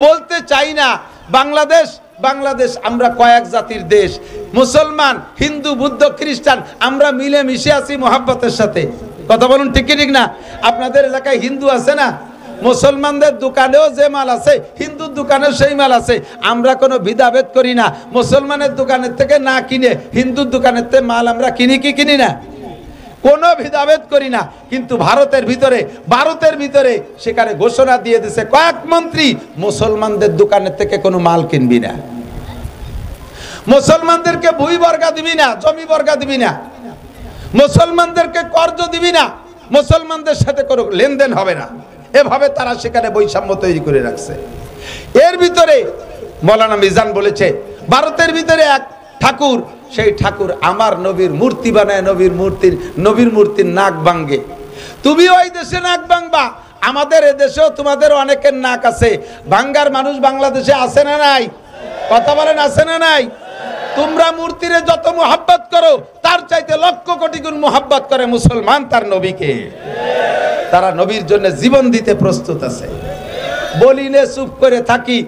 বলতে চাই না। বাংলাদেশ আমরা কয়েক জাতির দেশ, মুসলমান, হিন্দু, বৌদ্ধ, খ্রিস্টান, আমরা মিলে মিশে আছি মোহাব্বতের সাথে। কথা বলুন, ঠিক কি ঠিক না? আপনাদের এলাকায় হিন্দু আছে না? মুসলমানদের দোকানেও যে মাল আছে, হিন্দুর দোকানেও সেই মাল আছে। আমরা কোনো ভেদাভেদ করি না। মুসলমানের দোকানের থেকে না কিনে হিন্দুর দোকানের থেকে মাল আমরা কিনি কি কিনি না? কোনো ভেদাভেদ করি না। কিন্তু ভারতের ভিতরে সেখানে ঘোষণা দিয়ে দিয়েছে কয়েক মন্ত্রী, মুসলমানদের দোকানের থেকে কোনো মাল কিনবি না, মুসলমানদেরকে ভূমি বর্গা দিবি না, জমি বর্গা দিবি না, মুসলমানদেরকে কর্জ দিবি না, মুসলমানদের সাথে কোনো লেনদেন হবে না। এভাবে তারা সেখানে বৈষম্য তৈরি করে রাখছে। এর ভিতরে মৌলানা মিজান বলেছে, ভারতের ভিতরে এক ঠাকুর, সেই ঠাকুর আমার নবীর মূর্তি বানায়, নবীর মূর্তির নাক ভাঙ্গে। তুমি ওই দেশে নাক ভাঙবা, আমাদের এদেশেও তোমাদের অনেকের নাক আছে। ভাঙ্গার মানুষ বাংলাদেশে আছে না নাই? কথা বলেন, আছে না নাই? তোমরা মূর্তিরে যত মোহাব্বত করো, তার চাইতে লক্ষ কোটি গুণ মোহাব্বত করে মুসলমান তার নবীকে। তারা নবীর জন্য জীবন দিতে প্রস্তুত আছে। বলিনে চুপ করে থাকি।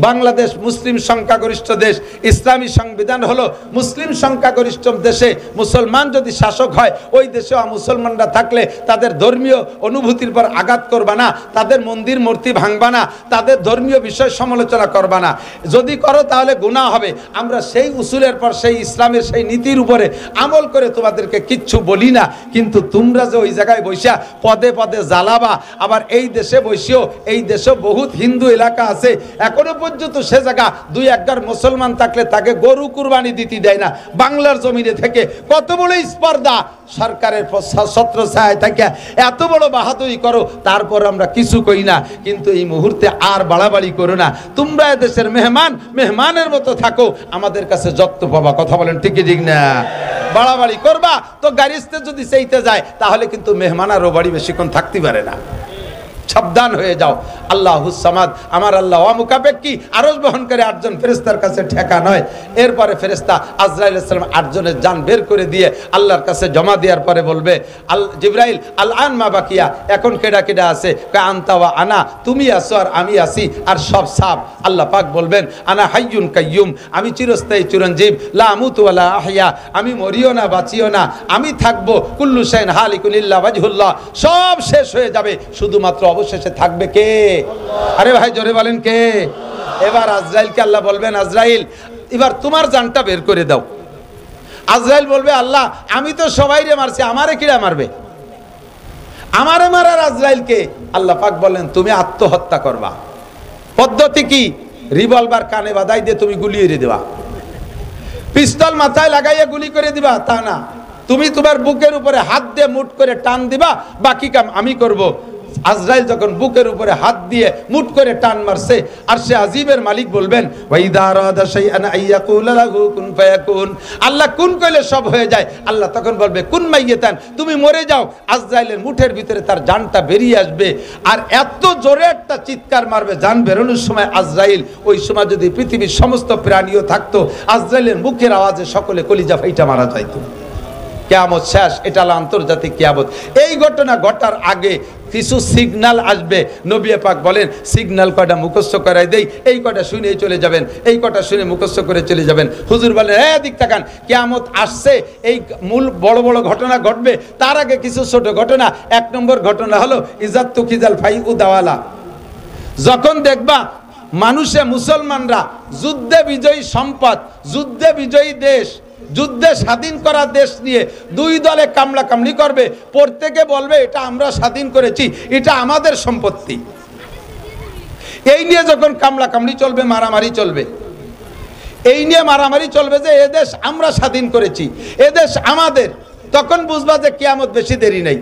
বাংলাদেশ মুসলিম সংখ্যাগরিষ্ঠ দেশ, ইসলামী সংবিধান হলো মুসলিম সংখ্যাগরিষ্ঠ দেশে মুসলমান যদি শাসক হয়, ওই দেশে মুসলমানরা থাকলে তাদের ধর্মীয় অনুভূতির পর আঘাত করবা না, তাদের মন্দির মূর্তি ভাঙবা না, তাদের ধর্মীয় বিষয় সমালোচনা করবা না। যদি করো তাহলে গুনাহ হবে। আমরা সেই উসুলের পর সেই ইসলামের সেই নীতির উপরে আমল করে তোমাদেরকে কিচ্ছু বলি না। কিন্তু তোমরা যে ওই জায়গায় বৈশা পদে পদে জ্বালাবা, আবার এই দেশে বসেও, এই দেশে বহুত হিন্দু এলাকা আছে, এখনো পর্যন্ত সে জায়গা দুই একবার মুসলমান থাকলে তাকে গরু কুরবানি দিতে দেয় না। বাংলার জমিনে থেকে কত বড় স্পর্ধা, সরকারের ছত্র ছায়ায় থাকে এত বড় বাহাদুরি করো, তারপর আমরা কিছু কই না। কিন্তু এই মুহূর্তে আর বাড়াবাড়ি করো না। তোমরা দেশের মেহমানের মতো থাকো, আমাদের কাছে যত্ন পাবা। কথা বলেন, ঠিক ঠিক না? বাড়াবাড়ি করবা তো গাড়িতে যদি চাইতে যায়, তাহলে কিন্তু মেহমান আরও বাড়ি বেশিক্ষণ থাকতে পারে না। সাবধান হয়ে যাও। আল্লাহুস সামাদ, আমার আল্লাহ অমুখাপেক্ষী, আরশ বহন করে 8 জন ফেরেশতার কাছে ঠেকা নয়। এরপরে ফেরেশতা আজরাইল আলাইহিস সালাম 8 জনের জান বের করে দিয়ে আল্লাহর কাছে জমা দেওয়ার পরে বলবে, জিবরাইল আল আন মা বাকিয়া, এখন কেডা কেডা আছে? আনতা ওয়া আনা, তুমি আছো আর আমি আছি, আর সব সাফ। আল্লাহ পাক বলবেন, আনা হাইয়ুন কাইয়ুম, আমি চিরস্থায়ী চিরঞ্জীব, লা আমুতু ওয়া লা আহইয়া, আমি মরিও না বাঁচিও না, আমি থাকবো। কুল্লু শাইইন হালিকুন ইল্লা ওয়াজহুল্লাহ, সব শেষ হয়ে যাবে, শুধুমাত্র অবশেষে থাকবে কে? আরে ভাই জোরে বলেন কে? এবার আজরাইলকে আল্লাহ বলবেন, আজরাইল এবার তোমার জানটা বের করে দাও। আজরাইল বলবে, আল্লাহ আমি তো সবাইরে মারছি, আমারে কিরা মারবে? আমারে মারার আজরাইলকে আল্লাহ পাক বলেন, তুমি আত্মহত্যা করবা। পদ্ধতি কি? রিভলভার কানে বাঁধাই দিয়ে তুমি গুলি এড়িয়ে দেবা, পিস্তল মাথায় লাগাইয়া গুলি করে দিবা তা না, তুমি তোমার বুকের উপরে হাত দিয়ে মুট করে টান দিবা, বাকি কাম আমি করব। আজরাইল যখন বুকের উপরে হাত দিয়ে মুট করে টান মারছে, আর সে আজিবের মালিক বলবেন, আল্লাহ কুন কইলে সব হয়ে যায়। আল্লাহ তখন বলবে, কুন মাইয়াতান, তুমি মরে যাও। আজরাইলের মুঠের ভিতরে তার জানটা বেরিয়ে আসবে, আর এত জোরে একটা চিৎকার মারবে জান বেরোনোর সময় আজরাইল। ওই সময় যদি পৃথিবীর সমস্ত প্রাণীও থাকতো, আজরাইলের মুখের আওয়াজে সকলে কলিজা ফাইটা মারা যাইতো। কিয়ামত শেষ, এটা হলো আন্তর্জাতিক কিয়ামত। এই ঘটনা ঘটার আগে কিছু সিগন্যাল আসবে। নবী পাক বলেন, সিগন্যাল কয়টা মুখস্থ করাই দেই, এই কয়টা শুনে চলে যাবেন, এই কয়টা শুনে মুখস্থ করে চলে যাবেন। হুজুর বলেন, হ্যাঁ দিক তাকান, কিয়ামত আসছে, এই মূল বড় বড় ঘটনা ঘটবে। তার আগে কিছু ছোট ঘটনা। 1 নম্বর ঘটনা হলো ইজাত্তু কিজাল ফাই উদাওয়ালা। যখন দেখবা মানুষে, মুসলমানরা যুদ্ধে বিজয়ী সম্পদ, যুদ্ধে বিজয়ী দেশ, যুদ্ধে স্বাধীন করা দেশ নিয়ে 2 দলে কামলা কামলি করবে, প্রত্যেকে বলবে এটা আমরা স্বাধীন করেছি, এটা আমাদের সম্পত্তি। এই নিয়ে যখন কামলা কামলি চলবে, মারামারি চলবে, এই নিয়ে মারামারি চলবে যে এদেশ আমরা স্বাধীন করেছি, এদেশ আমাদের, তখন বুঝবা যে কিয়ামত বেশি দেরি নেই।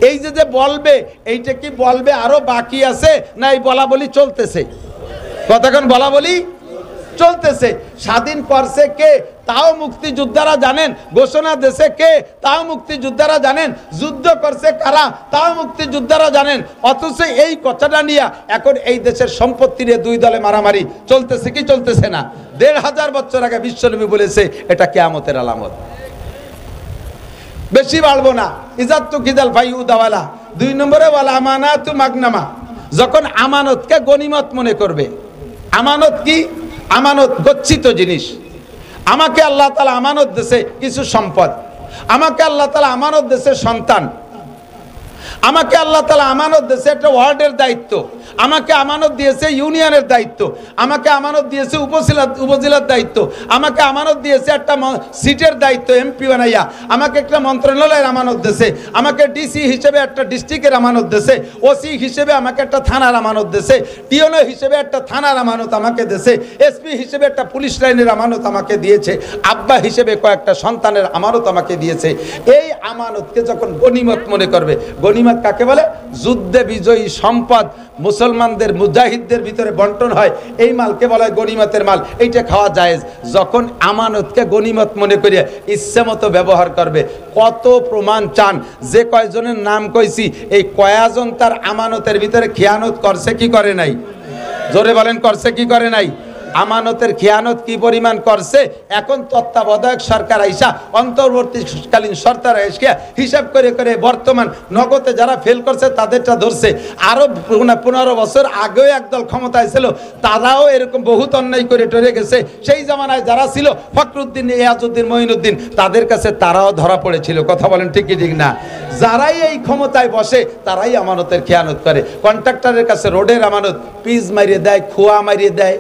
এই যে বলবে, এইটা কি বলবে আরো বাকি আছে, না এই বলা বলি চলতেছে? কতক্ষণ বলা বলি চলতেছে। স্বাধীন করছে কে? তাও মুক্তিযোদ্ধারা জানেন। ঘোষণা দেশে কে? তাও মুক্তিযোদ্ধারা জানেন। যুদ্ধ করছে কারা? তাও মুক্তিযোদ্ধারা জানেন। অথচ এই কথাটা নিয়ে এখন এই দেশের সম্পত্তি নিয়ে 2 দলে মারামারি চলতেছে কি চলতেছে না? 1500 বছর আগে বিশ্বনবী বলেছে এটা কিয়ামতের আলামত। বেশি বাড়বো না। ইজাত্তু কিজাল ফাই উদাওয়ালা। 2 নম্বরে ওয়াল আমানাতু মাগনামা, যখন আমানতকে গনিমত মনে করবে, আমানত কি? আমানত গচ্ছিত জিনিস। আমাকে আল্লাহ তাআলা আমানত দিয়েছে কিছু সম্পদ, আমাকে আল্লাহ তাআলা আমানত দিয়েছে সন্তান, আমাকে আল্লাহ তাআলা আমানত দিয়েছে একটা ওয়ার্ডের দায়িত্ব, আমাকে আমানত দিয়েছে ইউনিয়নের দায়িত্ব, আমাকে আমানত দিয়েছে উপজেলার দায়িত্ব, আমাকে আমানত দিয়েছে একটা সিটের দায়িত্ব এমপি বানাইয়া, আমাকে একটা মন্ত্রণালয়ের আমানত দিয়েছে, আমাকে ডিসি হিসেবে একটা ডিস্ট্রিক্টের আমানত দিয়েছে, ওসি হিসেবে আমাকে একটা থানার আমানত দিয়েছে, টিওনো হিসেবে একটা থানার আমানত আমাকে দিয়েছে, এসপি হিসেবে একটা পুলিশ লাইনের আমানত আমাকে দিয়েছে, আব্বা হিসেবে কয়েকটা সন্তানের আমানত আমাকে দিয়েছে। এই আমানতকে যখন গনিমত মনে করবে, গনিমত কাকে বলে? যুদ্ধে বিজয়ী সম্পদ মুসলমানদের মুজাহিদদের ভিতরে বন্টন হয়, এই মালকে বলা হয় গনিমতের মাল, এইটা খাওয়া জায়েজ। যখন আমানতকে গনিমত মনে করিয়া ইচ্ছে মতো ব্যবহার করবে। কত প্রমাণ চান? যে কয়জনের নাম কইছি এই কয়জন তার আমানতের ভিতরে খেয়ানত করছে কি করে নাই? জোরে বলেন, করছে কি করে নাই? আমানতের খেয়ানত কি পরিমাণ করছে? এখন তত্ত্বাবধায়ক সরকার আইসা, অন্তর্বর্তীকালীন সরকার আইসা হিসাব করে করে বর্তমান নগদে যারা ফেল করছে তাদেরটা ধরছে। আরো 15 বছর আগেও একদল ক্ষমতায় ছিল, তারাও এরকম বহুত অন্যায় করে টরে গেছে। সেই জামানায় যারা ছিল ফখরুদ্দিন, ইয়াজউদ্দিন, মঈনুদ্দিন, তাদের কাছে তারাও ধরা পড়েছিল। কথা বলেন ঠিক কি ঠিক না? যারাই এই ক্ষমতায় বসে তারাই আমানতের খেয়ানত করে। কন্ট্রাক্টরের কাছে রোডের আমানত পিচ মারিয়ে দেয়, খোয়া মারিয়ে দেয়,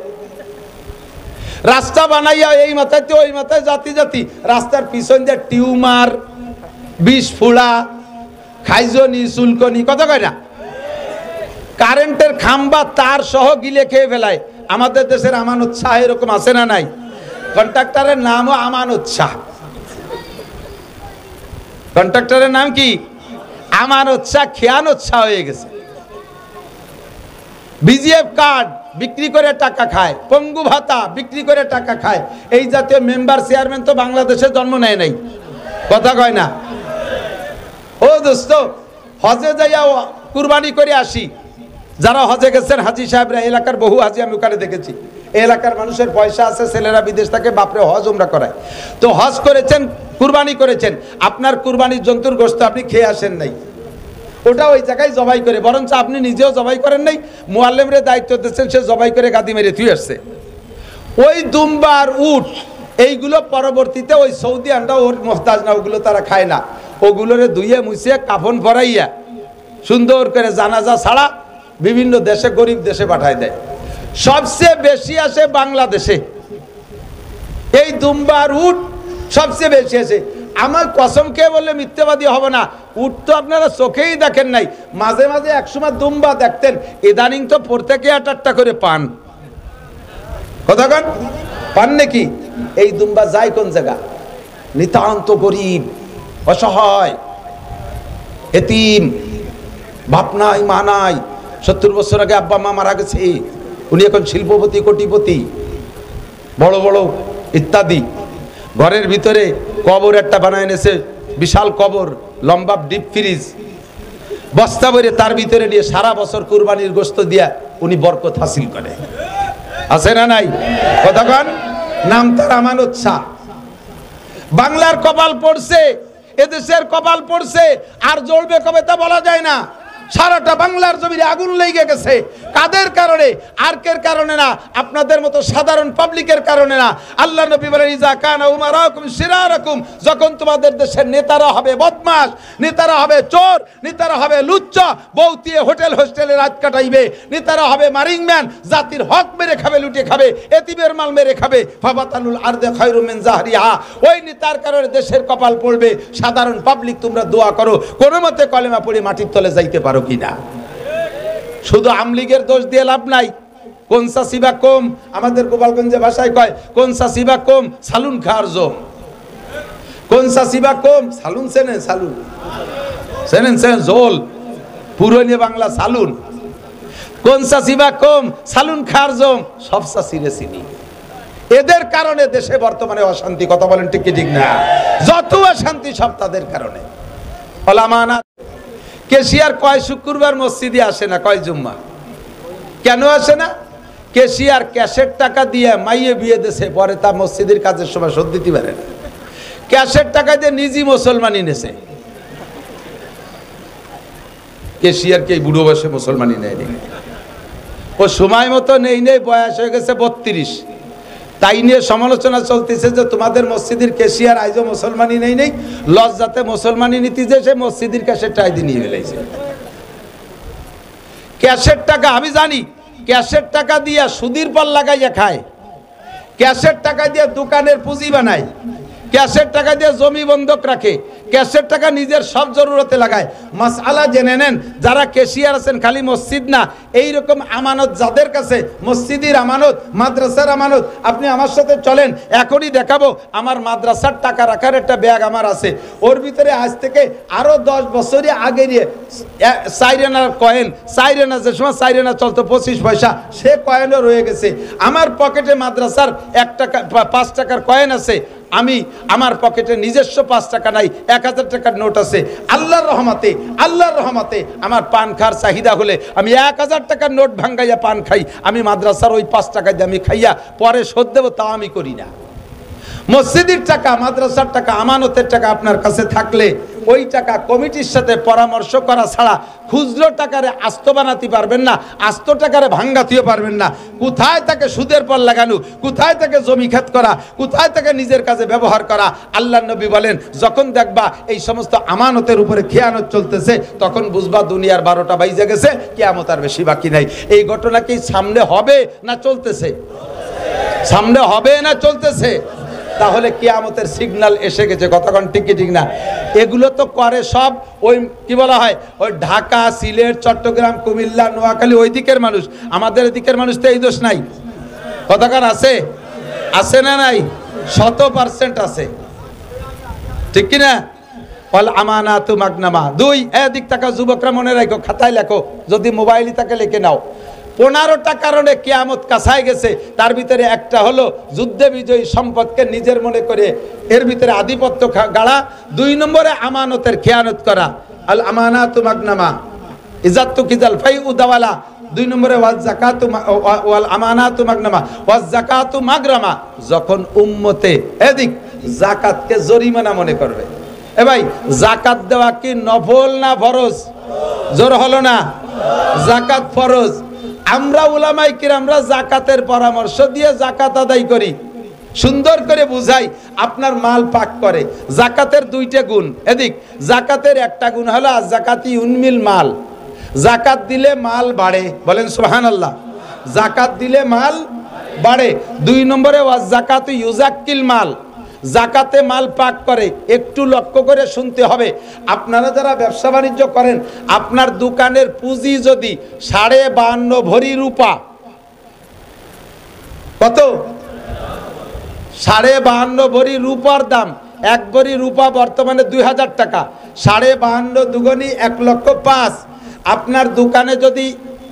রাস্তা বানাইয়া এই মাথায় ওই মাথায় জাতি জাতি রাস্তার পিছন দিয়ে টিউমার, বিষ ফুড়া, খাইজনি, চুলকনি, কথা কয় না? কারেন্টের খাম্বা তার সহ গিলে খেয়ে ফেলায়। আমাদের দেশের আমানত শাহ এরকম আছে না নাই? কন্ট্রাক্টরের নামও আমানত শাহ। কন্ট্রাক্টরের নাম কি? আমানত শাহ, খেয়ানত শাহ হয়ে গেছে। বিজিএফ কার্ড বিক্রি করে টাকা খায়, পঙ্গু ভাতা বিক্রি করে টাকা খায়। এই জাতীয় মেম্বার চেয়ারম্যান তো বাংলাদেশে জন্ম নেয় নাই। কথা কয় না? ও দোস্ত, হজে যাইয়া কুরবানি করে আসি। যারা হজে গেছেন হাজি সাহেবরা, এলাকার বহু হাজি আমি ওখানে দেখেছি। এলাকার মানুষের পয়সা আছে, ছেলেরা বিদেশ থেকে বাপরে হজ উমরা করায়। তো হজ করেছেন, কুরবানি করেছেন, আপনার কুরবানির জন্তুর গোশত আপনি খেয়ে আসেন নাই, ওটা ওই জায়গায় জবাই করে, বরঞ্চ আপনি নিজেও জবাই করেন নাই, মুআল্লিমরে দায়িত্ব দিচ্ছেন, সে জবাই করে গাদি মেরে থুই আসছে। ওই দুম্বার উট এইগুলো পরবর্তীতে ওই সৌদি আন্ডা ওর মোহতাজ না, ওগুলো তারা খায় না। ওগুলোরে ধুইয়ে মুছিয়ে কাফন পরাইয়া সুন্দর করে জানাজা ছাড়া বিভিন্ন দেশে, গরিব দেশে পাঠায় দেয়। সবচেয়ে বেশি আসে বাংলাদেশে এই দুম্বার উট, সবচেয়ে বেশি আসে। আমার কসম কে বললে মিথ্যাবাদী হবে না, উট তো আপনারা চোখেই দেখেন নাই। মাঝে মাঝে একসময় দুম্বা দেখতেন, ইদানিং তো প্রত্যেকে 8-8টা করে পান। কথা কন, পান নাকি? এই দুম্বা যায় কোন জায়গা? নিতান্ত গরিব, অসহায়, এতিম, বাপ নাই মা নাই, 70 বছর আগে আব্বা মা মারা গেছে, উনি এখন শিল্পপতি, কোটিপতি, বড় বড় ইত্যাদি। ঘরের ভিতরে কবর একটা বানায় এনেছে, বিশাল কবর, লম্বা ডিপ ফ্রিজ, বস্তা ভরে তার ভিতরে নিয়ে সারা বছর কুরবানির গোশত দিয়া উনি বরকত হাসিল করে। আছে না নাই? কতক্ষণ নাম তার আমানত শাহ। বাংলার কপাল পড়ছে, এদেশের কপাল পড়ছে, আর জ্বলবে কবে তা বলা যায় না। সারাটা বাংলার জমিনে আগুন লেগে গেছে। কাদের কারণে? আর কের কারণে না, আপনাদের মতো সাধারণ পাবলিকের কারণে না। আল্লাহ নবী বলেন, ইজা কানা উমারাকুম শিরারাকুম, যখন তোমাদের দেশের নেতারা হবে বদমাশ, নেতারা হবে চোর, নেতারা হবে লুচ্চা, বউতিয়ে হোটেল হোস্টেলে রাত কাটাইবে, নেতারা হবে মারিংম্যান, জাতির হক মেরে খাবে, লুটিয়ে খাবে, এতিমের মাল মেরে খাবে, ফাবাতানুল আরদে খায়রু মিন জাহরিহা, ওই নেতার কারণে দেশের কপাল পড়বে। সাধারণ পাবলিক তোমরা দোয়া করো কোনো মতে কলেমা পড়ে মাটির তলে যাইতে পারো কিনা। শুধু আমলিগের দোষ দিয়ে লাভ নাই। কোন সাসিবা কম, আমাদের গোপালগঞ্জে ভাষায় কয় কোন সাসিবা কম, সালুন খার জম। কোন সাসিবা কম, সালুন চেনেন? সালুন চেনেন? চেনেন? জোল পুরনো বাংলা সালুন। কোন সাসিবা কম, সালুন খার জম, সব সাসিরে চিনি। এদের কারণে দেশে বর্তমানে অশান্তি। কথা বলেন ঠিক কি ঠিক না? যত অশান্তি সব তাদের কারণে। ওলামানা কেশিয়ার কয় শুক্রবার মসজিদে আসে না, কয় জুম্মা। কেন আসে না? কেশিয়ার ক্যাশের টাকা দিয়ে মাইয়ে বিয়ে দেশে, পরে তা মসজিদের কাজের সময় শোধ দিতে পারে না। ক্যাশের টাকা দিয়ে নিজে মুসলমানি নেছে। কেশিয়ার কে বুড়ো বয়সে মুসলমানি নেয়নি। ও সময় মতো নেই বয়স হয়ে গেছে 32, তাই নিয়ে সমালোচনা চলতেছে যে তোমাদের মসজিদের ক্যাশিয়ার আইজও মুসলমানই নেই লজ্জাতে মুসলমানই নীতি যে সে মসজিদের ক্যাশের টাইদি নিয়ে ফেলেছে। ক্যাশের টাকা আমি জানি, ক্যাশের টাকা দিয়ে সুদির পর লাগাইয়া খায়, ক্যাশের টাকা দিয়ে দোকানের পুঁজি বানায়, ক্যাশের টাকা দিয়ে জমি বন্ধক রাখে, ক্যাশের টাকা নিজের সব জরুরতে লাগায়। মাসআলা জেনে নেন, যারা ক্যাশিয়ার আছেন খালি মসজিদ না, এই রকম আমানত যাদের কাছে, মসজিদের আমানত, মাদ্রাসার আমানত, আপনি আমার সাথে চলেন, এখনই দেখাবো আমার মাদ্রাসার টাকা রাখার একটা ব্যাগ আমার আছে, ওর ভিতরে আজ থেকে আরো 10 বছরই আগে নিয়ে 4 আনার কয়েন, 4 আনা যে সময় 4 আনা চলতো 25 পয়সা, সে কয়েনও রয়ে গেছে। আমার পকেটে মাদ্রাসার 1 টাকা 5 টাকার কয়েন আছে, আমি আমার পকেটে নিজস্ব 5 টাকা নাই, 1000 টাকার নোট আছে। আল্লাহর রহমতে আমার পান খাওয়ার চাহিদা হলে আমি 1000 টাকার নোট ভাঙ্গাইয়া পান খাই, আমি মাদ্রাসার ওই 5 টাকা দিয়ে আমি খাইয়া পরে শোধ দেবো, তাও আমি করি না। মসজিদের টাকা, মাদ্রাসার টাকা, আমানতের টাকা আপনার কাছে থাকলে ওই টাকা কমিটির সাথে পরামর্শ করা ছাড়া খুচরো টাকারে আস্ত বানাতে পারবেন না, আস্ত টাকারে ভাঙ্গাতেও পারবেন না। কোথায় তাকে সুদের পর লাগানো, কোথায় তাকে জমি খেত করা, কোথায় তাকে নিজের কাজে ব্যবহার করা। আল্লাহর নবী বলেন, যখন দেখবা এই সমস্ত আমানতের উপরে খেয়ানত চলতেছে, তখন বুঝবা দুনিয়ার 12টা বাইজে গেছে, কিয়ামত আর বেশি বাকি নাই। এই ঘটনা কি সামনে হবে না চলতেছে? সামনে হবে না চলতেছে? তাহলে কিয়ামতের সিগন্যাল এসে গেছে। কতক্ষণ ঠিক কি ঠিক না? এগুলো তো করে সব ওই কি বলা হয়, ওই ঢাকা, সিলেট, চট্টগ্রাম, কুমিল্লা, নোয়াখালী ওই দিকের মানুষ। আমাদের এদিকের মানুষ তো এই দোষ নাই। কতক্ষণ আছে? আছে না নাই? 100% আছে, ঠিক কিনা? ওয়াল আমানাতু মাগনামা। 2 এদিক টাকা যুবকরা মনে রাখো, খাতায় লেখো, যদি মোবাইলই থাকে লিখে নাও। 15টা কারণে কিয়ামত কাছায় গেছে। তার ভিতরে একটা হলো যুদ্ধে বিজয়ী সম্পদকে নিজের মনে করে এর ভিতরে আধিপত্য গাড়া। 2 নম্বরে আমানতের খেয়ানত করা, আল আমানাতু মাগনামা ইজাতু কিজাল ফাইউ দাওয়ালা। 2 নম্বরে ওয়াজ যাকাতু ওয়াল আমানাতু মাগনামা ওয়াজ যাকাতু মাগরামা। যখন উম্মতে এদিক যাকাতকে জরিমানা মনে করবে, এ ভাই যাকাত দেওয়া কি নফল না ফরজ? জোর হলো না? যাকাত ফরজ। আমরা উলামায়ে কিরামরা যাকাতের পরামর্শ দিয়ে যাকাত আদায় করি, সুন্দর করে বুঝাই, আপনার মাল পাক করে। যাকাতের 2টা গুণ। এদিক যাকাতের একটা গুণ হলো যাকাতি উনমিল মাল, যাকাত দিলে মাল বাড়ে, বলেন সুবহানাল্লাহ। যাকাত দিলে মাল বাড়ে। 2 নম্বরে ওয়াজ যাকাতু ইউজাক্কিল মাল, যাকাতে মাল পাক করে। একটু লক্ষ্য করে শুনতে হবে। আপনারা যারা ব্যবসা বাণিজ্য করেন, আপনার দোকানের পুঁজি যদি 52.5 ভরি রূপা, কত? 52.5 ভরি রূপার দাম। 1 ভরি রূপা বর্তমানে 2000 টাকা। 52.5 দুগুণী 1,05,000। আপনার দোকানে যদি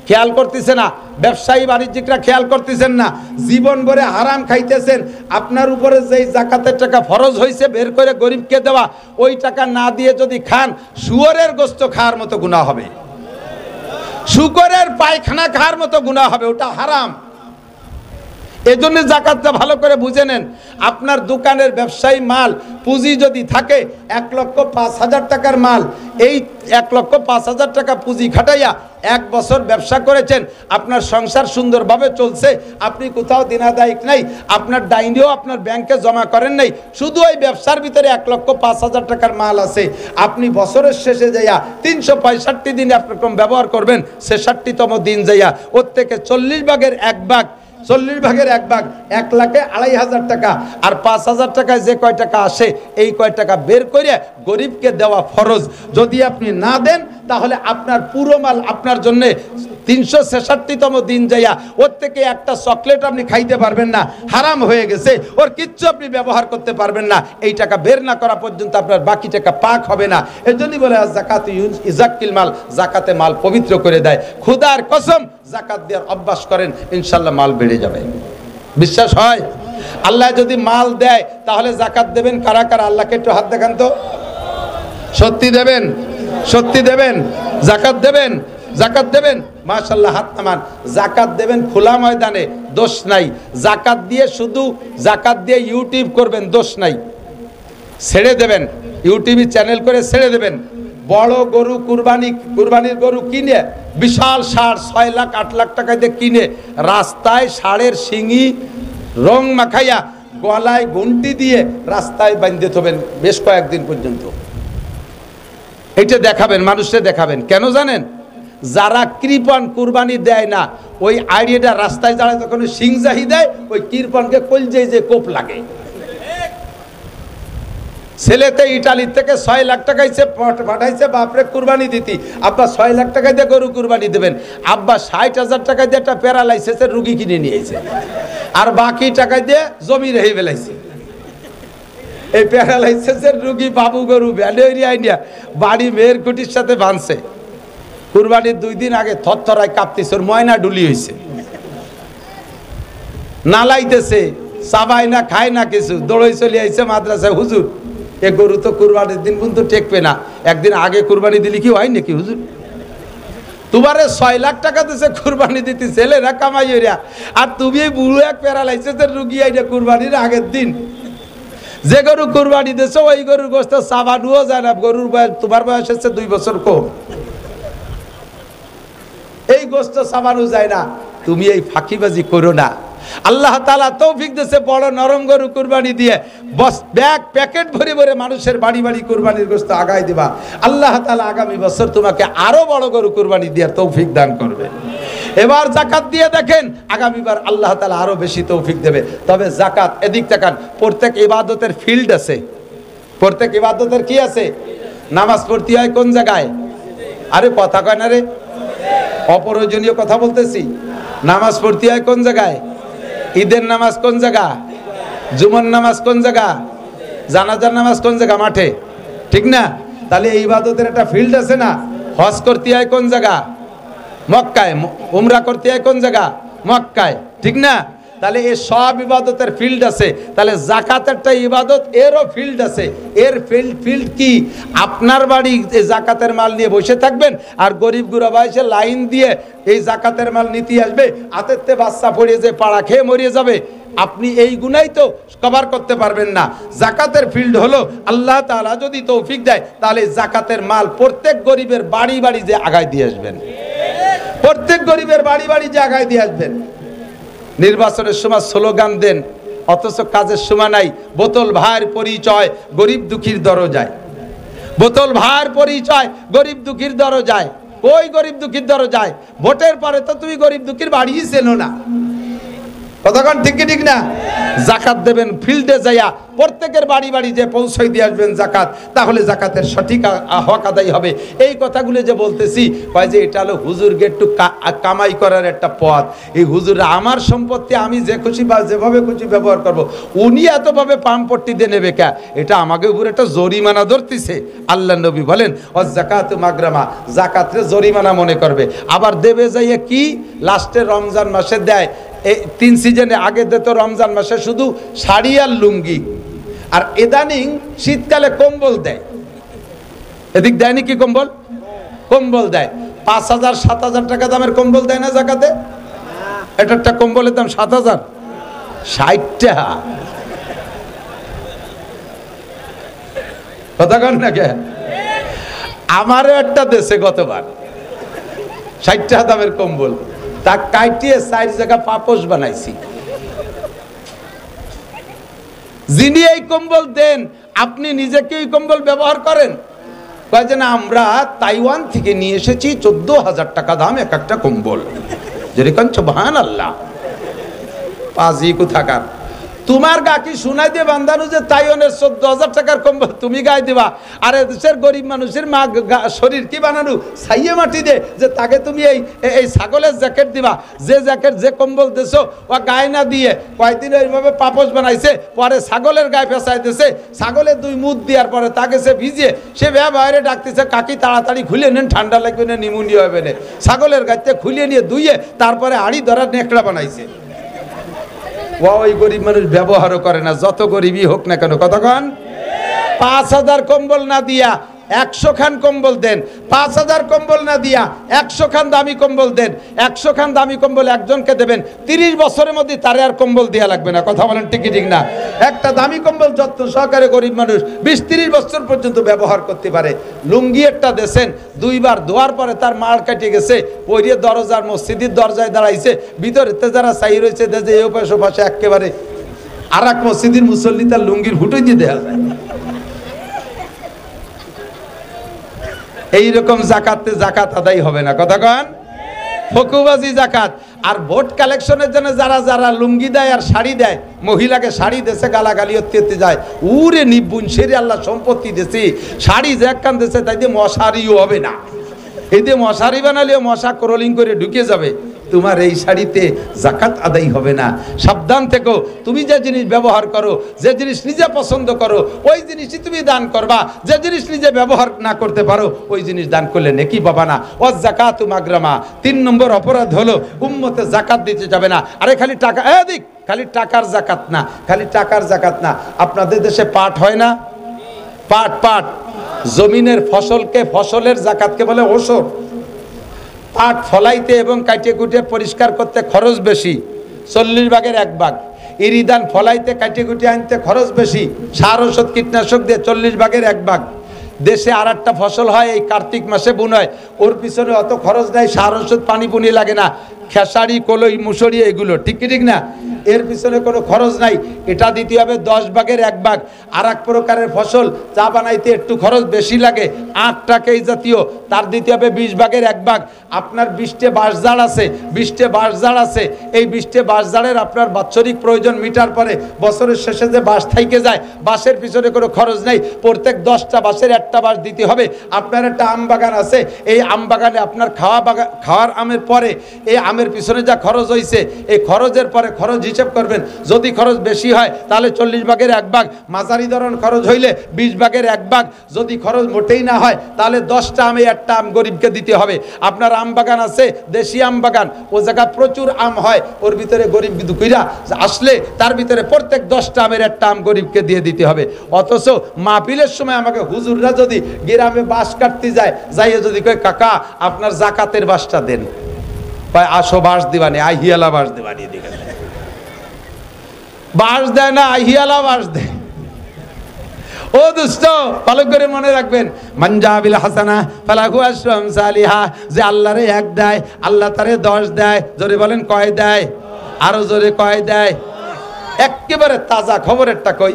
খেয়াল করতেছে না, ব্যবসায়ী বাণিজ্যিকরা খেয়াল করতেছেন না, জীবন ভরে হারাম খাইতেছেন, আপনার উপরে যেই যাকাতের টাকা ফরজ হয়েছে বের করে গরিবকে দেওয়া, ওই টাকা না দিয়ে যদি খান, শুয়োরের গোশত খাওয়ার মতো গুনাহ হবে, শুকরের পায়খানা খাওয়ার মতো গুনাহ হবে, ওটা হারাম। এজন্য যাকাতটা ভালো করে বুঝে নেন। আপনার দোকানের ব্যবসায়ী মাল পুঁজি যদি থাকে 1,05,000 টাকার মাল, এই 1,05,000 টাকা পুঁজি খাটাইয়া 1 বছর ব্যবসা করেছেন, আপনার সংসার সুন্দরভাবে চলছে, আপনি কোথাও দিনাদায়িক নাই, আপনার ডাইনিও আপনার ব্যাংকে জমা করেন নাই, শুধু ওই ব্যবসার ভিতরে 1,05,000 টাকার মাল আছে। আপনি বছরের শেষে যাইয়া 365 দিন একরকম ব্যবহার করবেন, 66তম দিন যাইয়া ওর থেকে 40 ভাগের 1 ভাগ, 40 ভাগের 1 ভাগ, 1,02,500 টাকা, আর 5,000 টাকায় যে কয় টাকা আসে, এই কয় টাকা বের করে গরিবকে দেওয়া ফরজ। যদি আপনি না দেন, তাহলে আপনার পুরো মাল আপনার জন্য 366তম দিন যাইয়া ওর থেকে একটা চকলেট আপনি খাইতে পারবেন না, হারাম হয়ে গেছে, ওর কিচ্ছু আপনি ব্যবহার করতে পারবেন না। এই টাকা বের না করা পর্যন্ত আপনার বাকি টাকা পাক হবে না। এর জন্যই বলে যাকাত ইউজাক্কিল মাল, যাকাতে মাল পবিত্র করে দেয়। খোদার কসম, যাকাত দেওয়ার অভ্যাস করেন, ইনশাল্লাহ মাল বেড়ে যাবে। বিশ্বাস হয়? আল্লাহ যদি মাল দেয়, তাহলে যাকাত দেবেন কারা কারা? আল্লাহকে একটু হাত দেখান তো। সত্যি দেবেন? সত্যি দেবেন? যাকাত দেবেন? যাকাত দেবেন? মাশাআল্লাহ, হাত নামান। যাকাত দেবেন খোলা ময়দানে, দোষ নাই। যাকাত দিয়ে শুধু যাকাত দিয়ে ইউটিউব করবেন, দোষ নাই। ছেড়ে দেবেন, ইউটিউবে চ্যানেল করে ছেড়ে দেবেন, বড় গরু কুরবানির গরু কিনে বিশাল ষাঁড় 6 লাখ 8 লাখ টাকা দিয়ে কিনে রাস্তায় ষাঁড়ের শিঙি রং মাখাইয়া গলায় ঘন্টি দিয়ে রাস্তায় বাঁধতে থবেন বেশ কয়েকদিন পর্যন্ত। এটা দেখাবেন, মানুষকে দেখাবেন। কেন জানেন? যারা কৃপণ কুরবানি দেয় না, ওই আইডিয়াটা রাস্তায় যারা যখন সিং জাহি দেয়, ওই কৃপণকে কলজে যে কোপ লাগে। ছেলেতে ইটালি থেকে 6 লাখ টাকা পাঠাইছে বাপরে কুরবানি দিতি, আব্বা 6 লাখ টাকা দিয়ে গরু কুরবানি দেবেন, আব্বা 60,000 টাকা দিয়ে একটা প্যারালাইসিসের রুগী কিনে নিয়েছে, আর বাকি টাকা দিয়ে জমি রেখে ফেলাইছে। এই প্যারালাইসিসের রুগী বাবু গরু ভ্যালেরিয়া আইনিয়া বাড়ি মেয়ের কুটির সাথে বাঁধছে। কুরবানির 2 দিন আগে থরথরায় কাঁপতেছে, ওর ময়না ডুলি হয়েছে, নালাইতেছে, চাবাই না খায় না কিছু, দৌড়ই চলে আইছে মাদ্রাসায়, হুজুর এ গরু তো কুরবানির দিন পর্যন্ত টেকবে না, একদিন আগে কুরবানি দিলি কি হয় নাকি হুজুর? তোমারে 6 লাখ টাকা দিছে কুরবানি দিতে, ছেলেরা কামাই হইরা, আর তুমি এই বুড়ো এক প্যারালাইসিসের রুগী আইনা কুরবানির আগের দিন যে গরু কুরবানি দিছো ওই গরুর গোশত চাবানুও যায় না। গরুর বয়স, তোমার বয়স হচ্ছে 2 বছর কম, এই গোশত চাবানো যায় না। তুমি এই ফাঁকিবাজি করো না। আল্লাহ তাআলা তৌফিক দিয়েছে বড় নরম গরু কুরবানি দিয়ে বস ব্যাগ প্যাকেট ভরে ভরে মানুষের বাড়ি বাড়ি কুরবানির গোশত আগায় দিবা। আল্লাহ তাআলা আগামী বছর তোমাকে আরো বড় গরু কুরবানি দেওয়ার তৌফিক দান করবে। এবার যাকাত দিয়ে দেখেন, আগামীবার আল্লাহ তাআলা আরো বেশি তৌফিক দেবে। তবে যাকাত, এদিক তাকান, প্রত্যেক ইবাদতের ফিল্ড আছে। প্রত্যেক ইবাদতের কি আছে? নামাজ পড়তে হয় কোন জায়গায়? আরে কথা কয় না রে, অপ্রয়োজনীয় কথা বলতেছি। নামাজ পড়তে হয় কোন জায়গায়? ঈদের নামাজ কোন জায়গা? জুমার নামাজ কোন জায়গা? জানাজার নামাজ কোন জায়গা? মাঠে, ঠিক না? তাহলে এই ইবাদতের একটা ফিল্ড আছে না? হজ করতে হয় কোন জায়গা? মক্কায়। উমরা করতে হয় কোন জায়গা? মক্কায়, ঠিক না? তাহলে এই সব ইবাদতের ফিল্ড আছে। তাহলে যাকাতেরটা ইবাদত, এরও ফিল্ড আছে। এর ফিল্ড কি? আপনার বাড়ি যাকাতের মাল নিয়ে বসে থাকবেন, আর গরিব গুরাবা এসে লাইন দিয়ে এই যাকাতের মাল নিতে আসবে, হাতেরতে বাচ্চা পড়ে যে পাড়া খেয়ে মরিয়ে যাবে। আপনি এই গুনাই তো কভার করতে পারবেন না। যাকাতের ফিল্ড হলো, আল্লাহ তাআলা যদি তৌফিক দেয় তাহলে যাকাতের মাল প্রত্যেক গরিবের বাড়ি বাড়ি যে আগায় দিয়ে আসবেন, প্রত্যেক গরিবের বাড়ি বাড়ি যে আগায় দিয়ে আসবেন। নির্বাচনের সময় স্লোগান দেন, অথচ কাজের সময় নাই। বোতল ভাইয়ের পরিচয় গরিব দুঃখীর দরজায়, বোতল ভাইয়ের পরিচয় গরিব দুঃখীর দরজায়। ওই গরিব দুঃখীর দরজায় ভোটের পরে তো তুমি গরিব দুঃখীর বাড়িই চেনো না। কতক্ষণ ঠিক কি ঠিক না? যাকাত দেবেন ফিল্ডে যাইয়া, প্রত্যেকের বাড়ি বাড়ি যে পৌঁছাই দিয়ে আসবেন যাকাত, তাহলে যাকাতের সঠিক হক আদায় হবে। এই কথাগুলো যে বলতেছি, কয় যে এটা হলো হুজুরকে একটু কামাই করার একটা পথ। এই হুজুর আমার সম্পত্তি আমি যে খুশি বা যেভাবে খুশি ব্যবহার করব, উনি এতভাবে পাম্পট্টি দিয়ে নেবে কে? এটা আমাকে উপর একটা জরিমানা ধরতেছে। আল্লাহ নবী বলেন, যাকাত মাগরামা, যাকাতরে জরিমানা মনে করবে। আবার দেবে যাইয়ে কি? লাস্টে রমজান মাসে দেয়। এই 3 সিজনে আগে দিত রমজান মাসে শুধু শাড়ি আর লুঙ্গি, আর ইদানিং শীতকালে কম্বল দেয়। এদিক দেয়নি কি কম্বল? কম্বল দেয়। 5,000 7,000 টাকা দামের কম্বল দেয় না যাকাতে? এটা একটা কম্বলের দাম 7,000, 60 টাকা। কথা কন না কে? আমারও একটা দেশে গতবার 60 টাকা দামের কম্বল, তা কাটিয়ে 4 জায়গা পাপোশ বানাইছি। যিনি এই কম্বল দেন, আপনি নিজে কি এই কম্বল ব্যবহার করেন? কয় যে না, আমরা তাইওয়ান থেকে নিয়ে এসেছি 14,000 টাকা দাম এক একটা কম্বল। যেরকম সুবহানাল্লাহ, পাজি কোথাকার। তোমার গা কি শোনাই দিয়ে বান্ধানো যে তাইওয়ানের 14,000 টাকার কম্বল তুমি গায়ে দিবা? আর দেশের গরিব মানুষের মা শরীর কি বানানো? ছাইয়ে মাটি দে যে তাকে তুমি এই ছাগলের জ্যাকেট দিবা। যে জ্যাকেট যে কম্বল দেছো ও গায়ে না দিয়ে কয়েকদিন এইভাবে পাপোশ বানাইছে, পরে ছাগলের গায়ে পেঁচাই দিয়েছে। ছাগলের 2 মুখ দেওয়ার পরে তাকে সে ভিজিয়ে সে বাইরে ডাকতেছে, কাকি তাড়াতাড়ি খুলে নেন, ঠান্ডা লাগবে না, নিমোনিয়া হবে না। ছাগলের গাইতে খুলিয়ে নিয়ে ধুইয়ে তারপরে আড়ি ধরার নেকড়া বানাইছে। ওই গরিব মানুষ ব্যবহারও করে না, যত গরিবই হোক না কেন। কতক্ষণ? 5,000 কম্বল না দিয়া 100 খান কম্বল দেন। 5,000 কম্বল না দিয়া 100 খান দামি কম্বল দেন। 100 খান দামি কম্বল একজনকে দেবেন, 30 বছরের মধ্যে তারে আর কম্বল দেওয়া লাগবে না। কথা বলেন ঠিক ঠিক না? একটা দামি কম্বল যত্ন সহকারে গরিব মানুষ 20-30 বছর পর্যন্ত ব্যবহার করতে পারে। লুঙ্গি একটা দেশেন, 2 বার ধোয়ার পরে তার মার কেটে গেছে, পরিয়ে দরজার মসজিদের দরজায় দাঁড়াইছে, ভিতরেতে যারা চাই রয়েছে দেখে এই পাশে পাশে একেবারে আর এক মসজিদের মুসল্লি তার লুঙ্গির হুটোই দিয়ে দেওয়া যায়। এইরকম জাকাতে জাকাত আদায় হবে না, কথা কন, ফকুবাজি জাকাত। আর ভোট কালেকশনের জন্য যারা যারা লুঙ্গি দেয় আর শাড়ি দেয়, মহিলাকে শাড়ি দেশে গালাগালি হতে যায়, উরে নিপুণ সেরে আল্লাহ সম্পত্তি দেশে শাড়ি যে একখান দেশে তাই দিয়ে মশারিও হবে না। এই দিয়ে মশারি বানালেও মশা ক্রলিং করে ঢুকে যাবে, তোমার এই শাড়িতে জাকাত আদায় হবে না। সাবধান থেকো, তুমি যে জিনিস ব্যবহার করো, যে জিনিস নিজে পছন্দ করো, ওই জিনিসই তুমি দান করবা। যে জিনিস নিজে ব্যবহার না করতে পারো, ওই জিনিস দান করলে নেকি পাবা না। ও জাকাতু মাগরামা, 3 নম্বর অপরাধ হলো উম্মতে জাকাত দিতে যাবে না। আরে খালি টাকা, এদিক খালি টাকার জাকাত না, খালি টাকার জাকাত না। আপনাদের দেশে পাট হয় না? পাট জমিনের ফসলকে, ফসলের জাকাতকে বলে ওসর। পাট ফলাইতে এবং কাটিয়ে কুটিয়ে পরিষ্কার করতে খরচ বেশি, 40 ভাগের 1 ভাগ। ইরিদান ফলাইতে কাটিয়ে কুটিয়ে আনতে খরচ বেশি, সার ওষুধ কীটনাশক দিয়ে 40 ভাগের 1 ভাগ। দেশে আর একটা ফসল হয় এই কার্তিক মাসে বুন হয়, ওর পিছনে অত খরচ নাই, সার ওষুধ পানি পুনি লাগে না, খেসারি কলই মুসুরি এগুলো, ঠিক কি ঠিক না? এর পিছনে কোনো খরচ নাই। এটা দিতে হবে 10 ভাগের 1 ভাগ। আর এক প্রকারের ফসল চা বানাইতে একটু খরচ বেশি লাগে, আখটাকে এই জাতীয়, তার দিতে হবে 20 ভাগের 1 ভাগ। আপনার 20টে বাঁশঝাড় আছে, 20টে বাঁশঝাড় আছে, এই 20টে বাঁশঝাড়ের আপনার বাৎসরিক প্রয়োজন মিটার পরে বছরের শেষে যে বাঁশ থাইকে যায়, বাঁশের পিছনে কোনো খরচ নেই। প্রত্যেক 10টা বাঁশের 1টা বাঁশ দিতে হবে। আপনার একটা আম বাগান আছে, এই আম বাগানে আপনার খাওয়ার আমের পরে এই আমের পিছনে যা খরচ হয়েছে, এই খরচের পরে খরচ হিসেব করবেন। যদি খরচ বেশি হয় তাহলে 40 ভাগের 1 ভাগ, মাঝারি ধরন খরচ হইলে 20 ভাগের 1 ভাগ। যদি খরচ মোটেই না হয় তাহলে 10টা আমে 1টা আম গরিবকে দিতে হবে। আপনার আম বাগান আছে, দেশি আম বাগান, ও জায়গা প্রচুর আম হয়, ওর ভিতরে গরিব দুঃখীরা আসলে তার ভিতরে প্রত্যেক 10টা আমের 1টা আম গরিবকে দিয়ে দিতে হবে। অথচ মাহফিলের সময় আমাকে হুজুররা যদি গ্রামে বাঁশ কাটতে যায়, যাইয়ে যদি কয় কাকা আপনার জাকাতের বাঁশটা দেন, কয় আসো বাঁশ দিবানি, আহিয়ালা বাঁশ দিবানি, দিকে বাঁশ দেয় না, আহিয়ালা বাঁশ দেয়। ও দুষ্ট, ভালো করে মনে রাখবেন, মানজাবিল হাসানা ফালাহু আশরু আমসালিহা, যে আল্লাহরে 1 দেয় আল্লাহ তারে 10 দেয়। জোরে বলেন কয় দেয়? আরো জোরে কয় দেয়? একেবারে তাজা খবরেরটা কই।